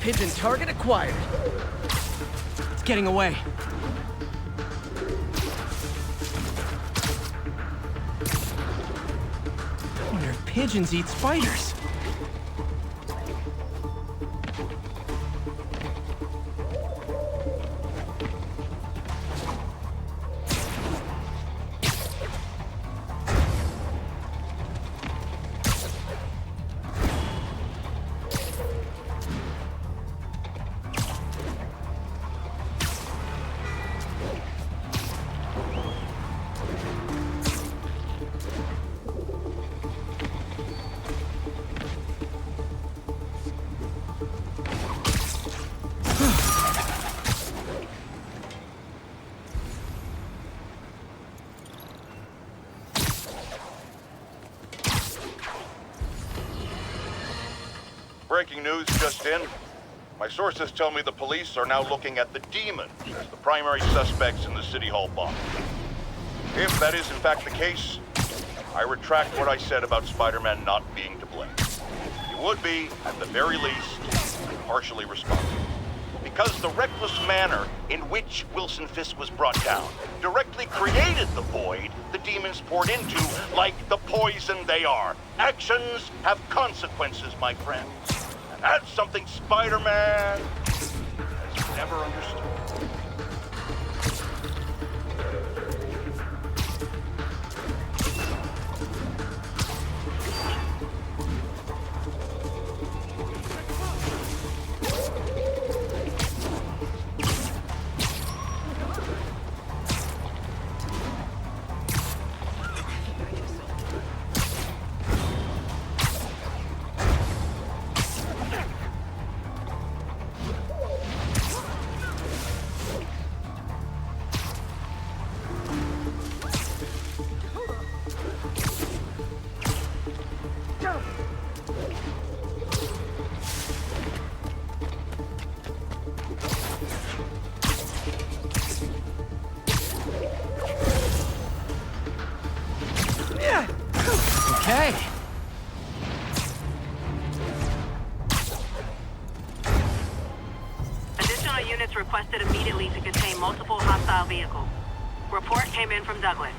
Speaker 3: Pigeon target acquired. It's getting away. I wonder if pigeons eat spiders.
Speaker 4: Breaking news just in. My sources tell me the police are now looking at the demons as the primary suspects in the City Hall bomb. If that is in fact the case, I retract what I said about Spider-Man not being to blame. He would be, at the very least, partially responsible. Because the reckless manner in which Wilson Fisk was brought down directly created the void the demons poured into, like the poison they are. Actions have consequences, my friends. And that's something Spider-Man has never understood.
Speaker 3: Okay.
Speaker 20: Additional units requested immediately to contain multiple hostile vehicles. Report came in from Douglas.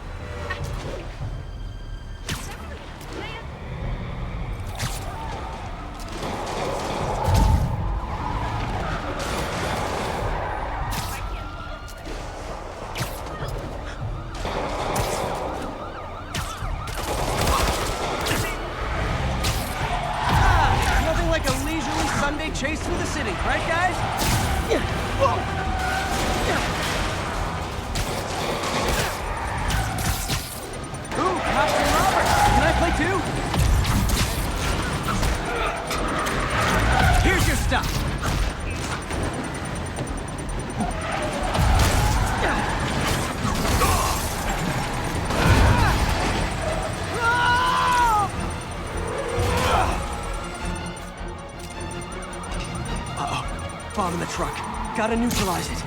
Speaker 3: Sunday chase through the city, right guys? Ooh, cops and robbers! Can I play too? Here's your stuff! Bomb in the truck. Gotta neutralize it.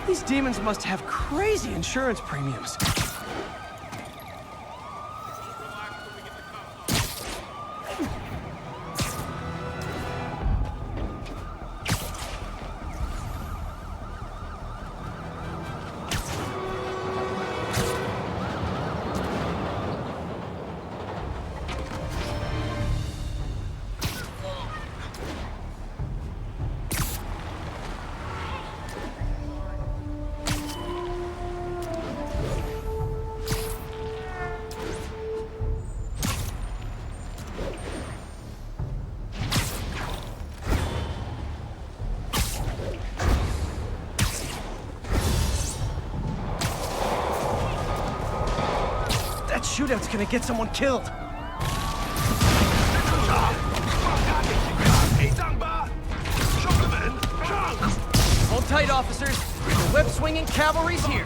Speaker 3: These demons must have crazy insurance premiums. shootout's gonna get someone killed. Hold tight, officers. The web-swinging cavalry's here.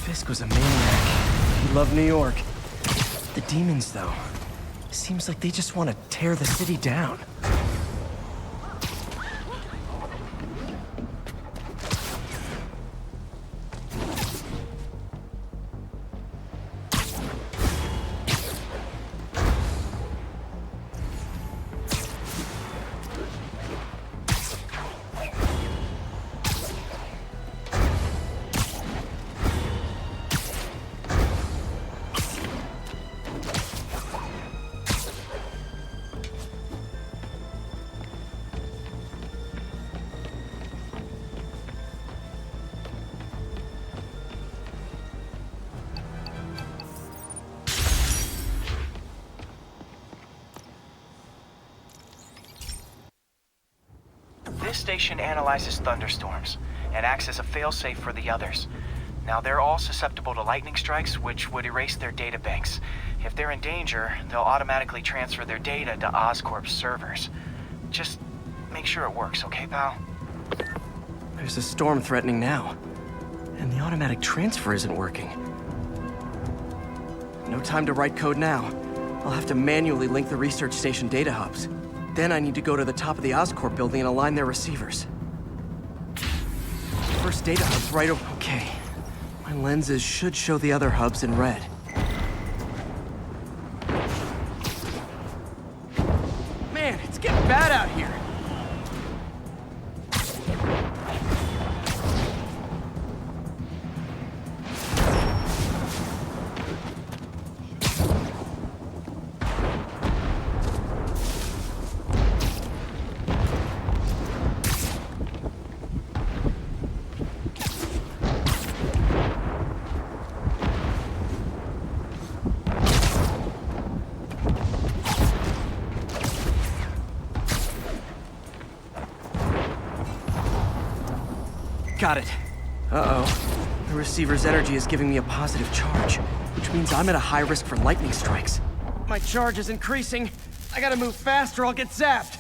Speaker 3: Fisk was a maniac. He loved New York. The demons, though, seems like they just want to tear the city down.
Speaker 2: This station analyzes thunderstorms and acts as a failsafe for the others. Now, they're all susceptible to lightning strikes, which would erase their databanks. If they're in danger, they'll automatically transfer their data to Oscorp's servers. Just make sure it works, okay, pal?
Speaker 3: There's a storm threatening now, and the automatic transfer isn't working. No time to write code now. I'll have to manually link the research station data hubs. Then I need to go to the top of the Oscorp building and align their receivers. First data hub's right over... Okay. My lenses should show the other hubs in red. Man, it's getting bad out here. Got it. Uh-oh. The receiver's energy is giving me a positive charge, which means I'm at a high risk for lightning strikes. My charge is increasing. I gotta move fast or I'll get zapped.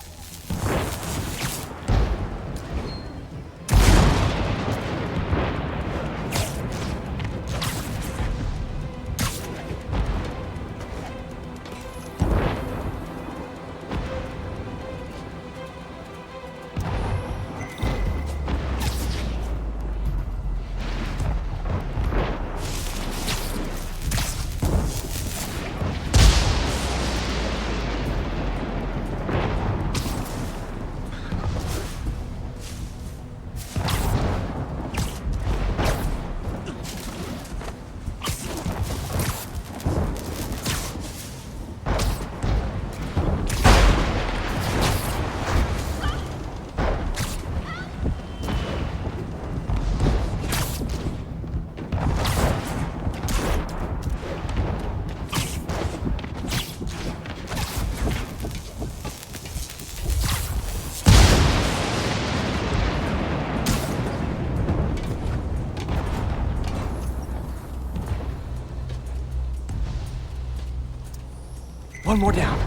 Speaker 3: One more down.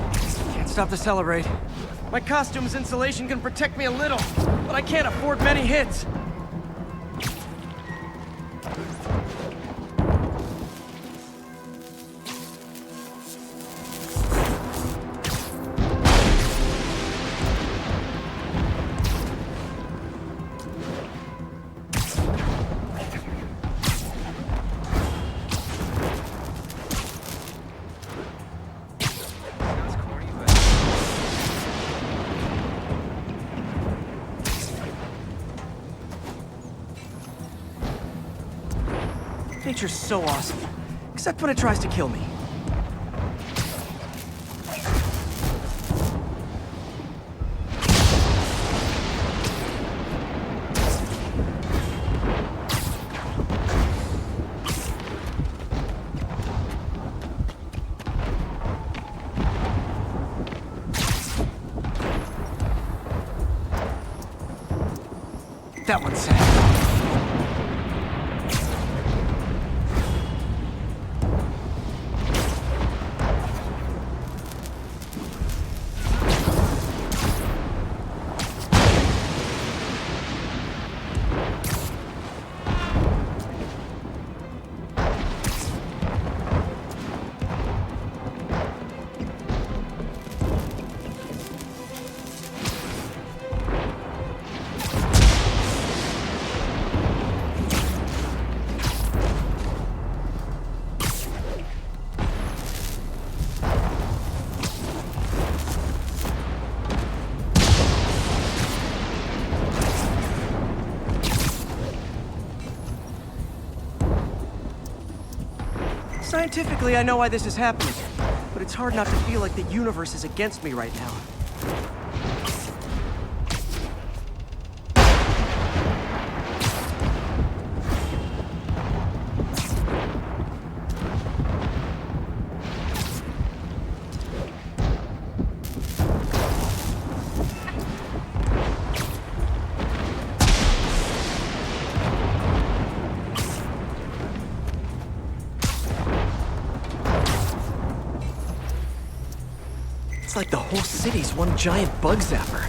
Speaker 3: Can't stop to celebrate. My costume's insulation can protect me a little, but I can't afford many hits. Nature's so awesome, except when it tries to kill me. That one's sad. Scientifically, I know why this is happening, but it's hard not to feel like the universe is against me right now. It's like the whole city's one giant bug zapper.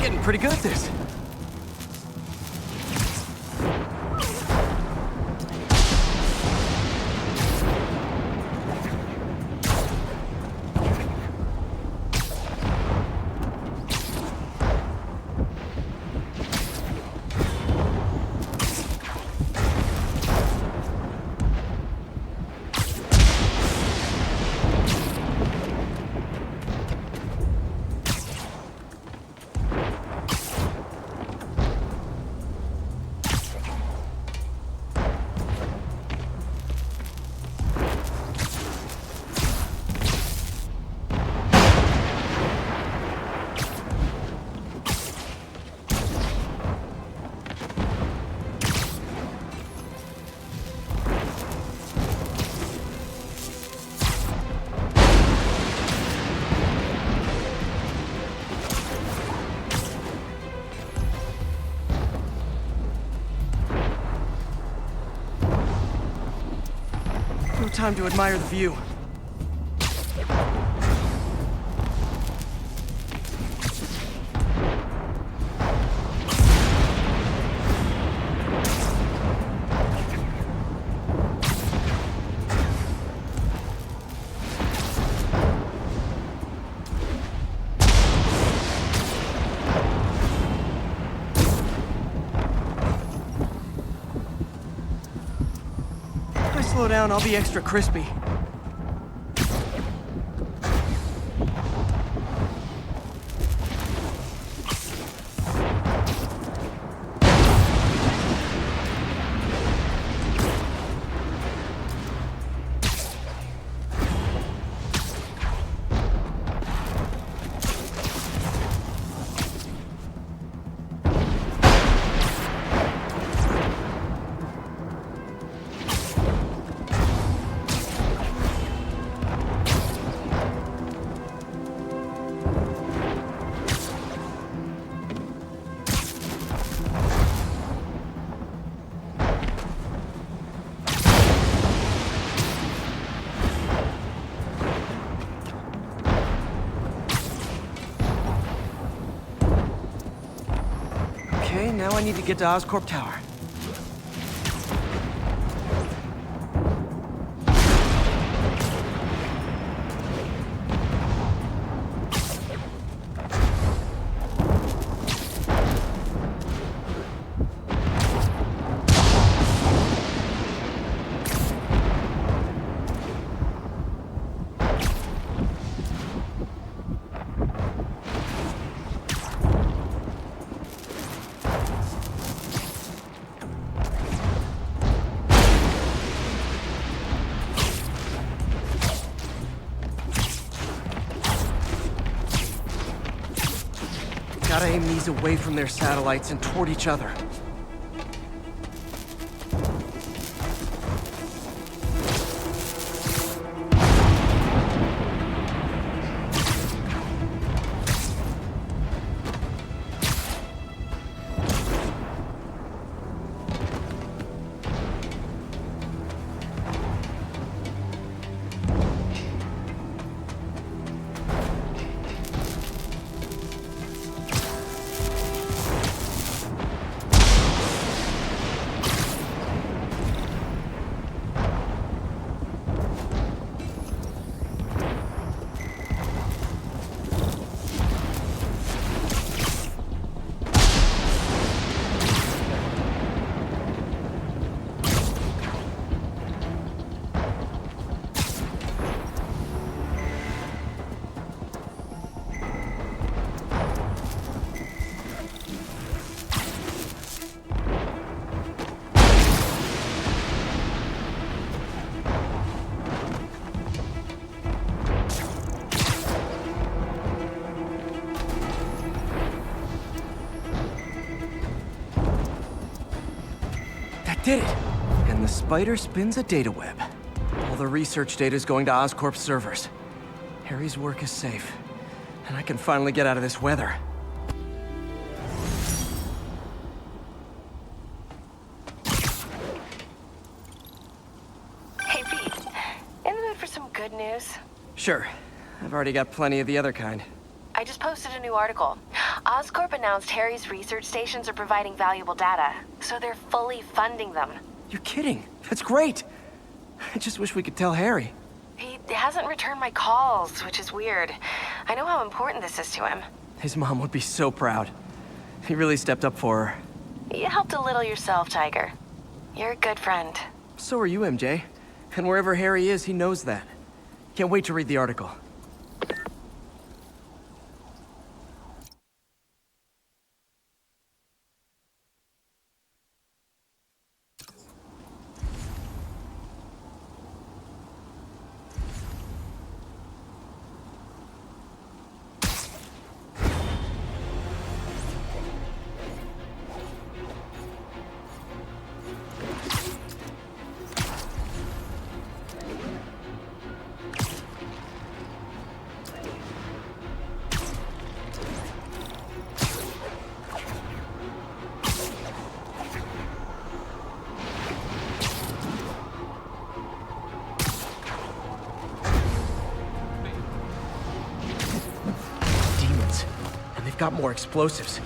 Speaker 3: Getting pretty good at this. No time to admire the view. If I slow down, I'll be extra crispy. now I need to get to Oscorp Tower. Gotta aim these away from their satellites and toward each other. Did it! And the spider spins a data web. All the research data is going to Oscorp servers. Harry's work is safe, and I can finally get out of this weather.
Speaker 10: Hey, Pete. In the mood for some good news?
Speaker 3: Sure. I've already got plenty of the other kind.
Speaker 10: I just posted a new article. Oscorp announced Harry's research stations are providing valuable data, so they're fully funding them.
Speaker 3: You're kidding. That's great. I just wish we could tell Harry.
Speaker 10: He hasn't returned my calls, which is weird. I know how important this is to him.
Speaker 3: His mom would be so proud. He really stepped up for her.
Speaker 10: You helped a little yourself, Tiger. You're a good friend.
Speaker 3: So are you, MJ. And wherever Harry is, he knows that. Can't wait to read the article. They've got more explosives.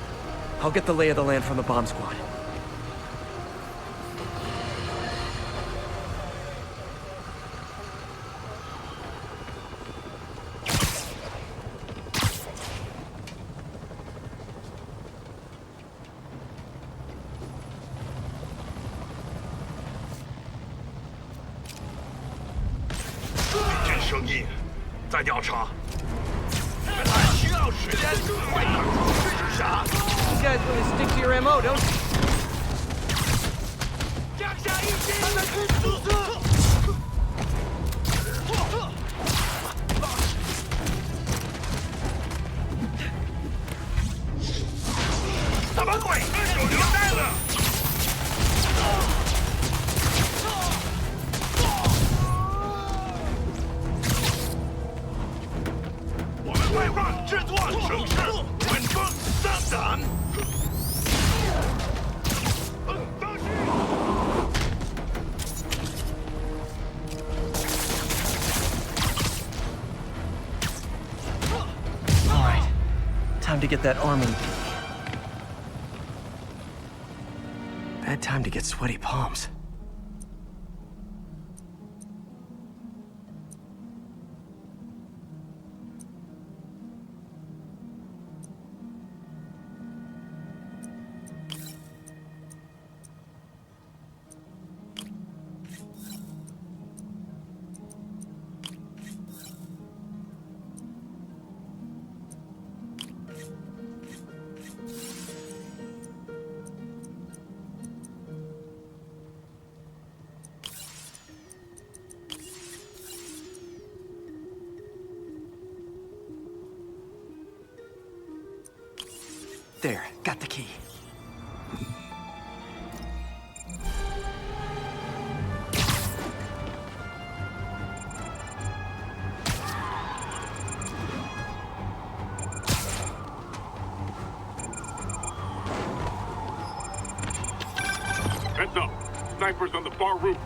Speaker 3: I'll get the lay of the land from the bomb squad. You guys really stick to your MO, don't you? Time to get that arming key. bad time to get sweaty palms. There, got the key.
Speaker 6: Heads up. Snipers on the far roof.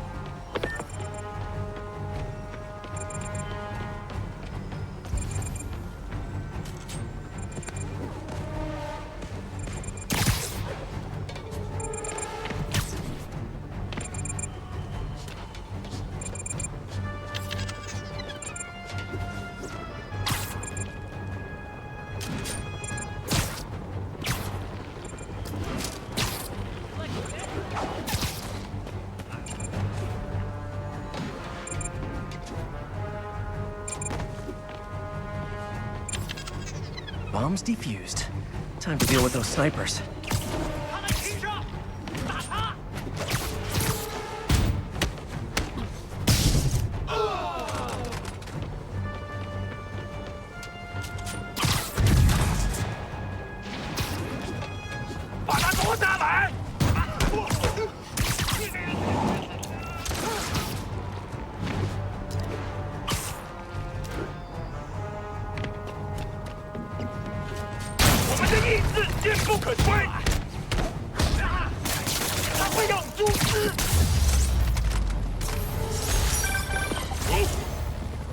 Speaker 3: Bombs defused. Time to deal with those snipers.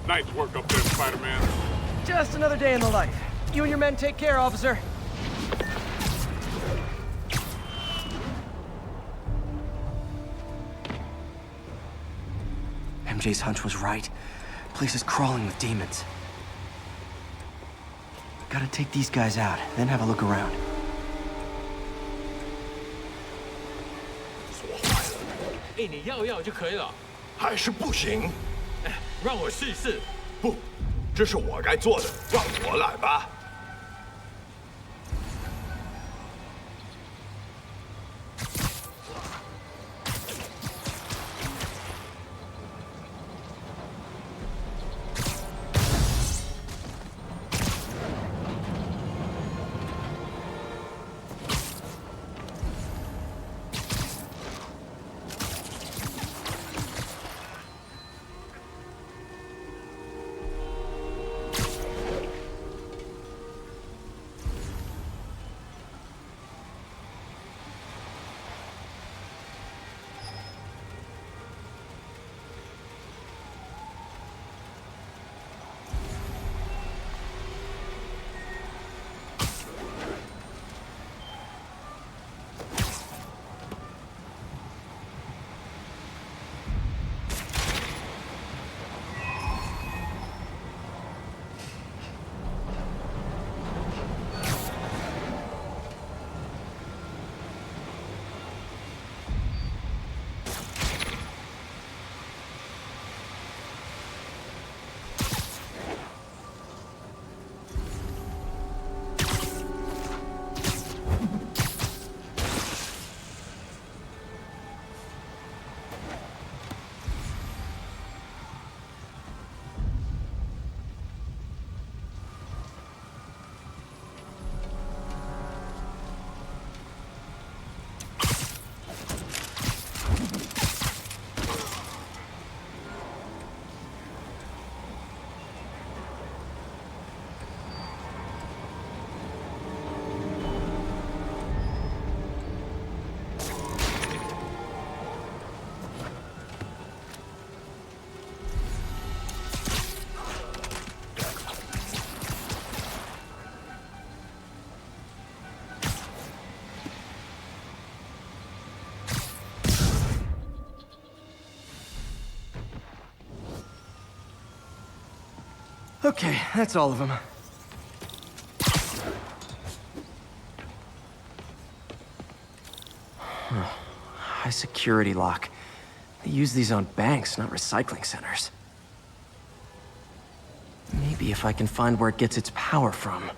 Speaker 6: Nice work up there, Spider-Man.
Speaker 3: Just another day in the life. You and your men take care, officer. MJ's hunch was right. Place is crawling with demons. Gotta take these guys out, then have a look around.
Speaker 8: 哎，你要就可以了。
Speaker 1: 还是不行。
Speaker 8: 哎，让我试一试。
Speaker 1: 不，这是我该做的，让我来吧。
Speaker 3: Okay, that's all of them. High security lock. They use these on banks, not recycling centers. Maybe if I can find where it gets its power from.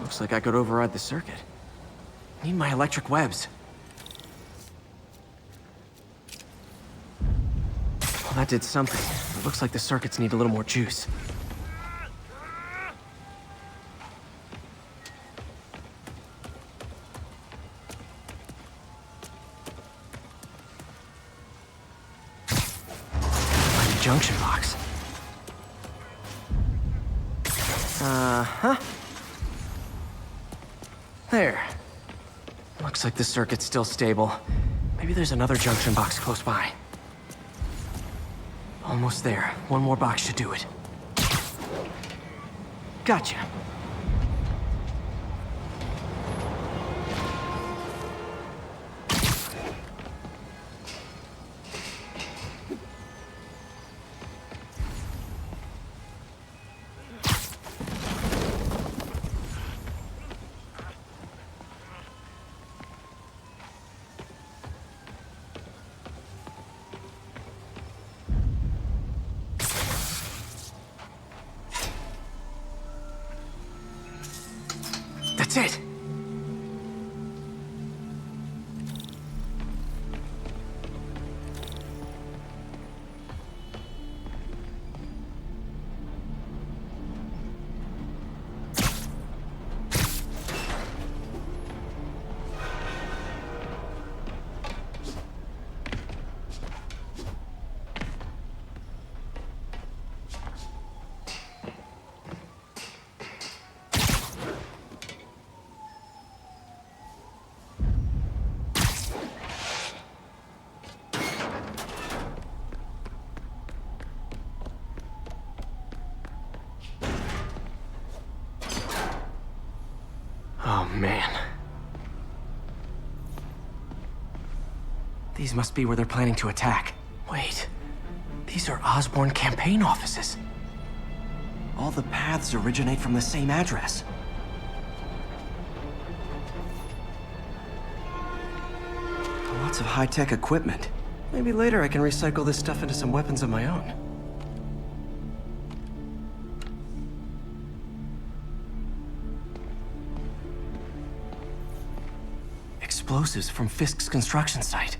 Speaker 3: Looks like I could override the circuit. Need my electric webs. Well, that did something. It looks like the circuits need a little more juice. Like a junction box. Uh-huh. There. Looks like the circuit's still stable. Maybe there's another junction box close by. Almost there. One more box should do it. Gotcha. That's it! Oh, man. These must be where they're planning to attack. Wait. These are Osborn campaign offices. All the paths originate from the same address. Lots of high-tech equipment. Maybe later I can recycle this stuff into some weapons of my own. Explosives from Fisk's construction site.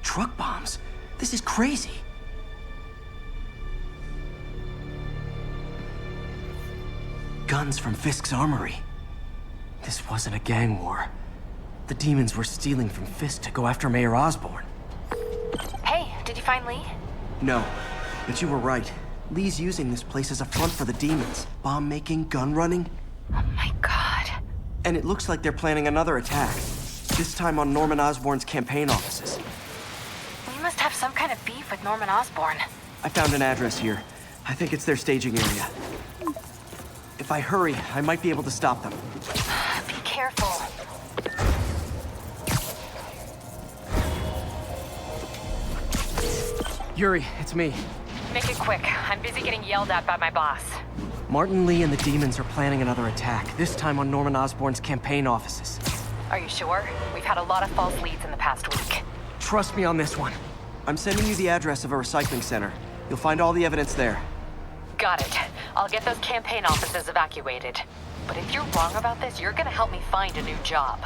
Speaker 3: Truck bombs? This is crazy. Guns from Fisk's armory. This wasn't a gang war. The demons were stealing from Fisk to go after Mayor Osborn.
Speaker 10: Hey, did you find Lee?
Speaker 3: No, but you were right. Lee's using this place as a front for the demons. Bomb-making, gun-running.
Speaker 10: Oh my god.
Speaker 3: And it looks like they're planning another attack. This time on Norman Osborn's campaign offices.
Speaker 10: We must have some kind of beef with Norman Osborn.
Speaker 3: I found an address here. I think it's their staging area. If I hurry, I might be able to stop them.
Speaker 10: Be careful.
Speaker 3: Yuri, it's me.
Speaker 10: Make it quick. I'm busy getting yelled at by my boss.
Speaker 3: Martin Lee and the demons are planning another attack, this time on Norman Osborn's campaign offices.
Speaker 10: Are you sure? We've had a lot of false leads in the past week.
Speaker 3: Trust me on this one. I'm sending you the address of a recycling center. You'll find all the evidence there.
Speaker 10: Got it. I'll get those campaign offices evacuated. But if you're wrong about this, you're gonna help me find a new job.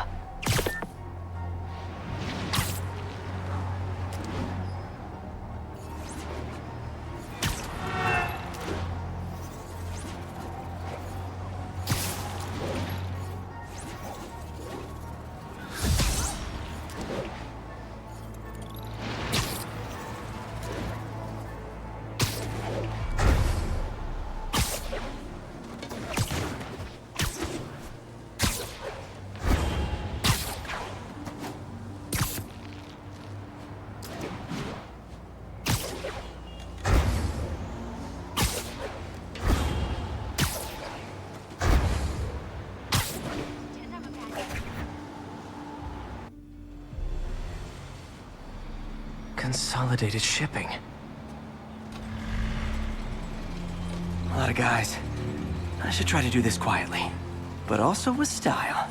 Speaker 3: Consolidated shipping. A lot of guys. I should try to do this quietly, but also with style.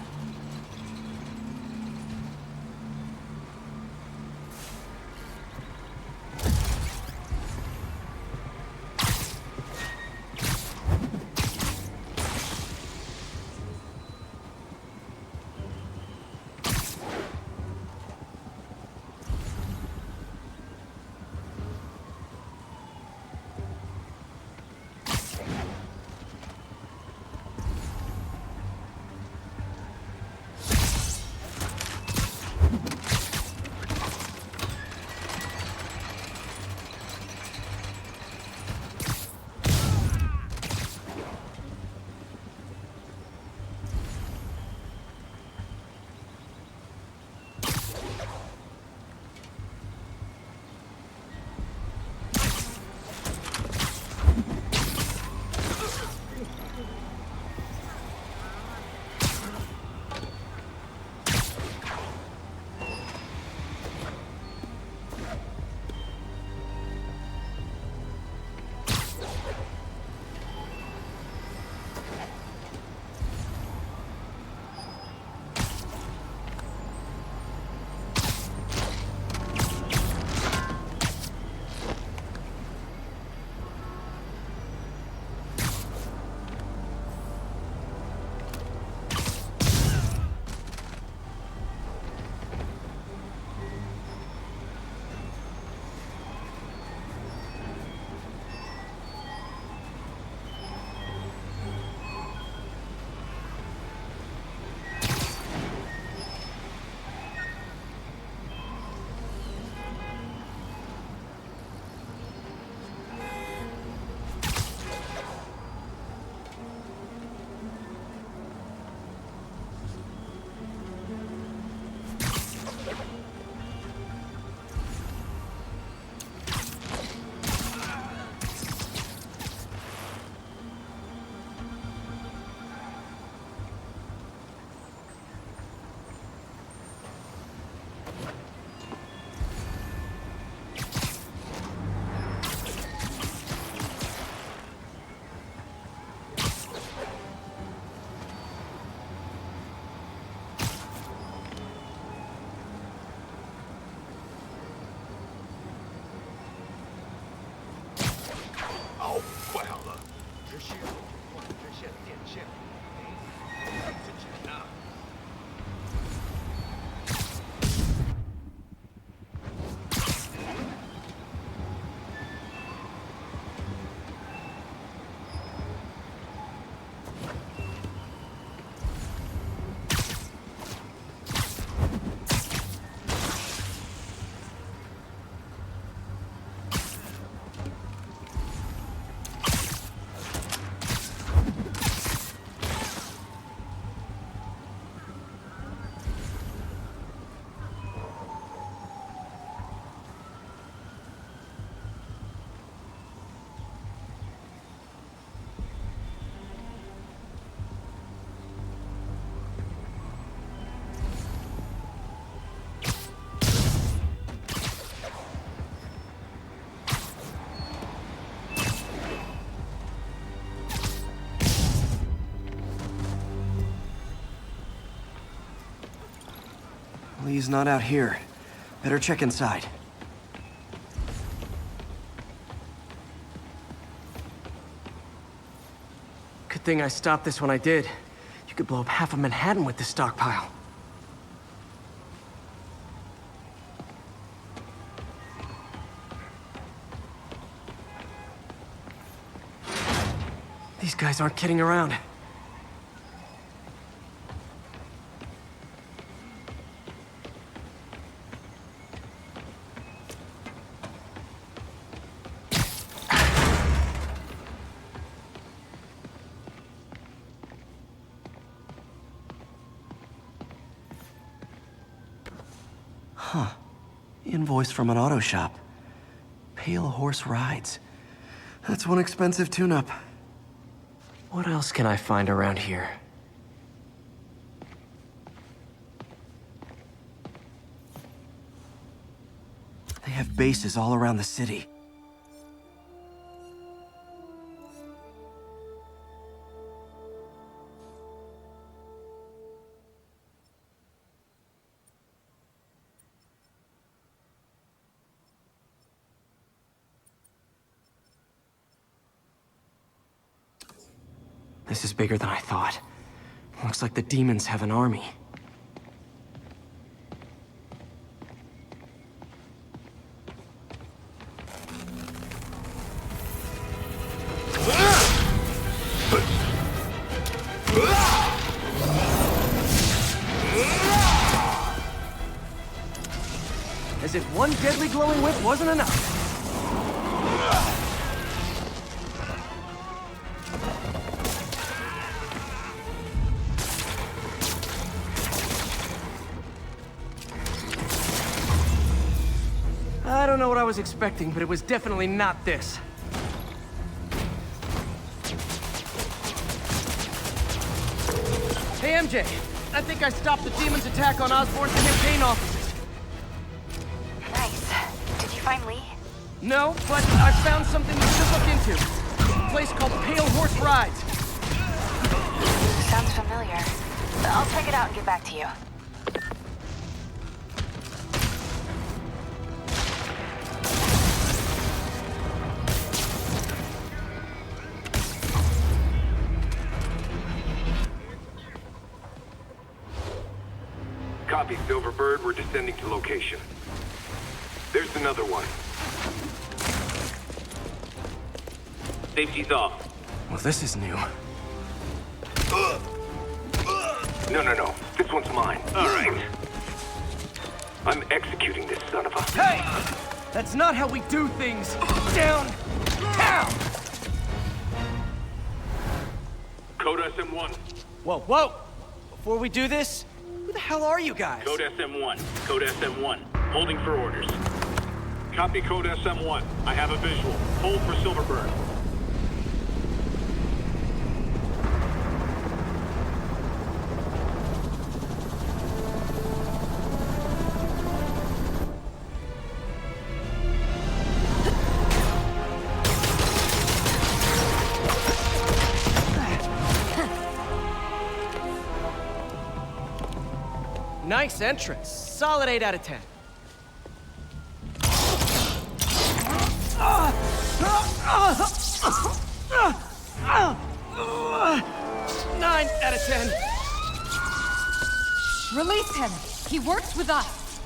Speaker 3: Lee's not out here. Better check inside. Good thing I stopped this when I did. You could blow up half of Manhattan with this stockpile. These guys aren't kidding around. Huh. Invoice from an auto shop. Pale Horse Rides. That's one expensive tune-up. What else can I find around here? They have bases all around the city. This is bigger than I thought. Looks like the demons have an army. As if one deadly glowing whip wasn't enough. I don't know what I was expecting, but it was definitely not this. Hey, MJ. I think I stopped the demon's attack on Osborn's campaign offices.
Speaker 10: Nice. Did you find Lee?
Speaker 3: No, but I found something you should look into. A place called Pale Horse Rides.
Speaker 10: Sounds familiar. I'll check it out and get back to you.
Speaker 6: Copy, Silverbird. We're descending to location. There's another one. Safety's off.
Speaker 3: Well, this is new.
Speaker 6: No. This one's mine. All right. I'm executing this son of a...
Speaker 3: Hey! That's not how we do things. Down! Down!
Speaker 6: Code SM-1.
Speaker 3: Whoa! Before we do this, who the hell are you guys?
Speaker 17: Code SM-1. Code SM-1. Holding for orders.
Speaker 21: Copy Code SM-1. I have a visual. Hold for Silverbird.
Speaker 3: Nice entrance. Solid 8 out of 10. 9 out of 10.
Speaker 9: Release him. He works with us.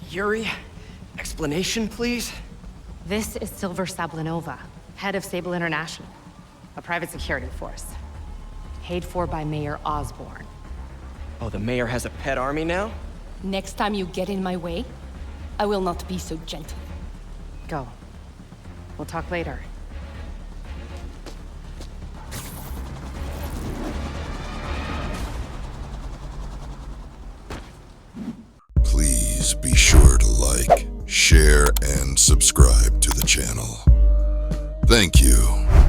Speaker 3: Yuri, explanation, please?
Speaker 5: This is Silver Sablinova, head of Sable International, a private security force. Paid for by Mayor Osborn.
Speaker 3: Oh, the mayor has a pet army now?
Speaker 5: Next time you get in my way, I will not be so gentle. Go. We'll talk later.
Speaker 22: Please be sure to like, share, and subscribe to the channel. Thank you.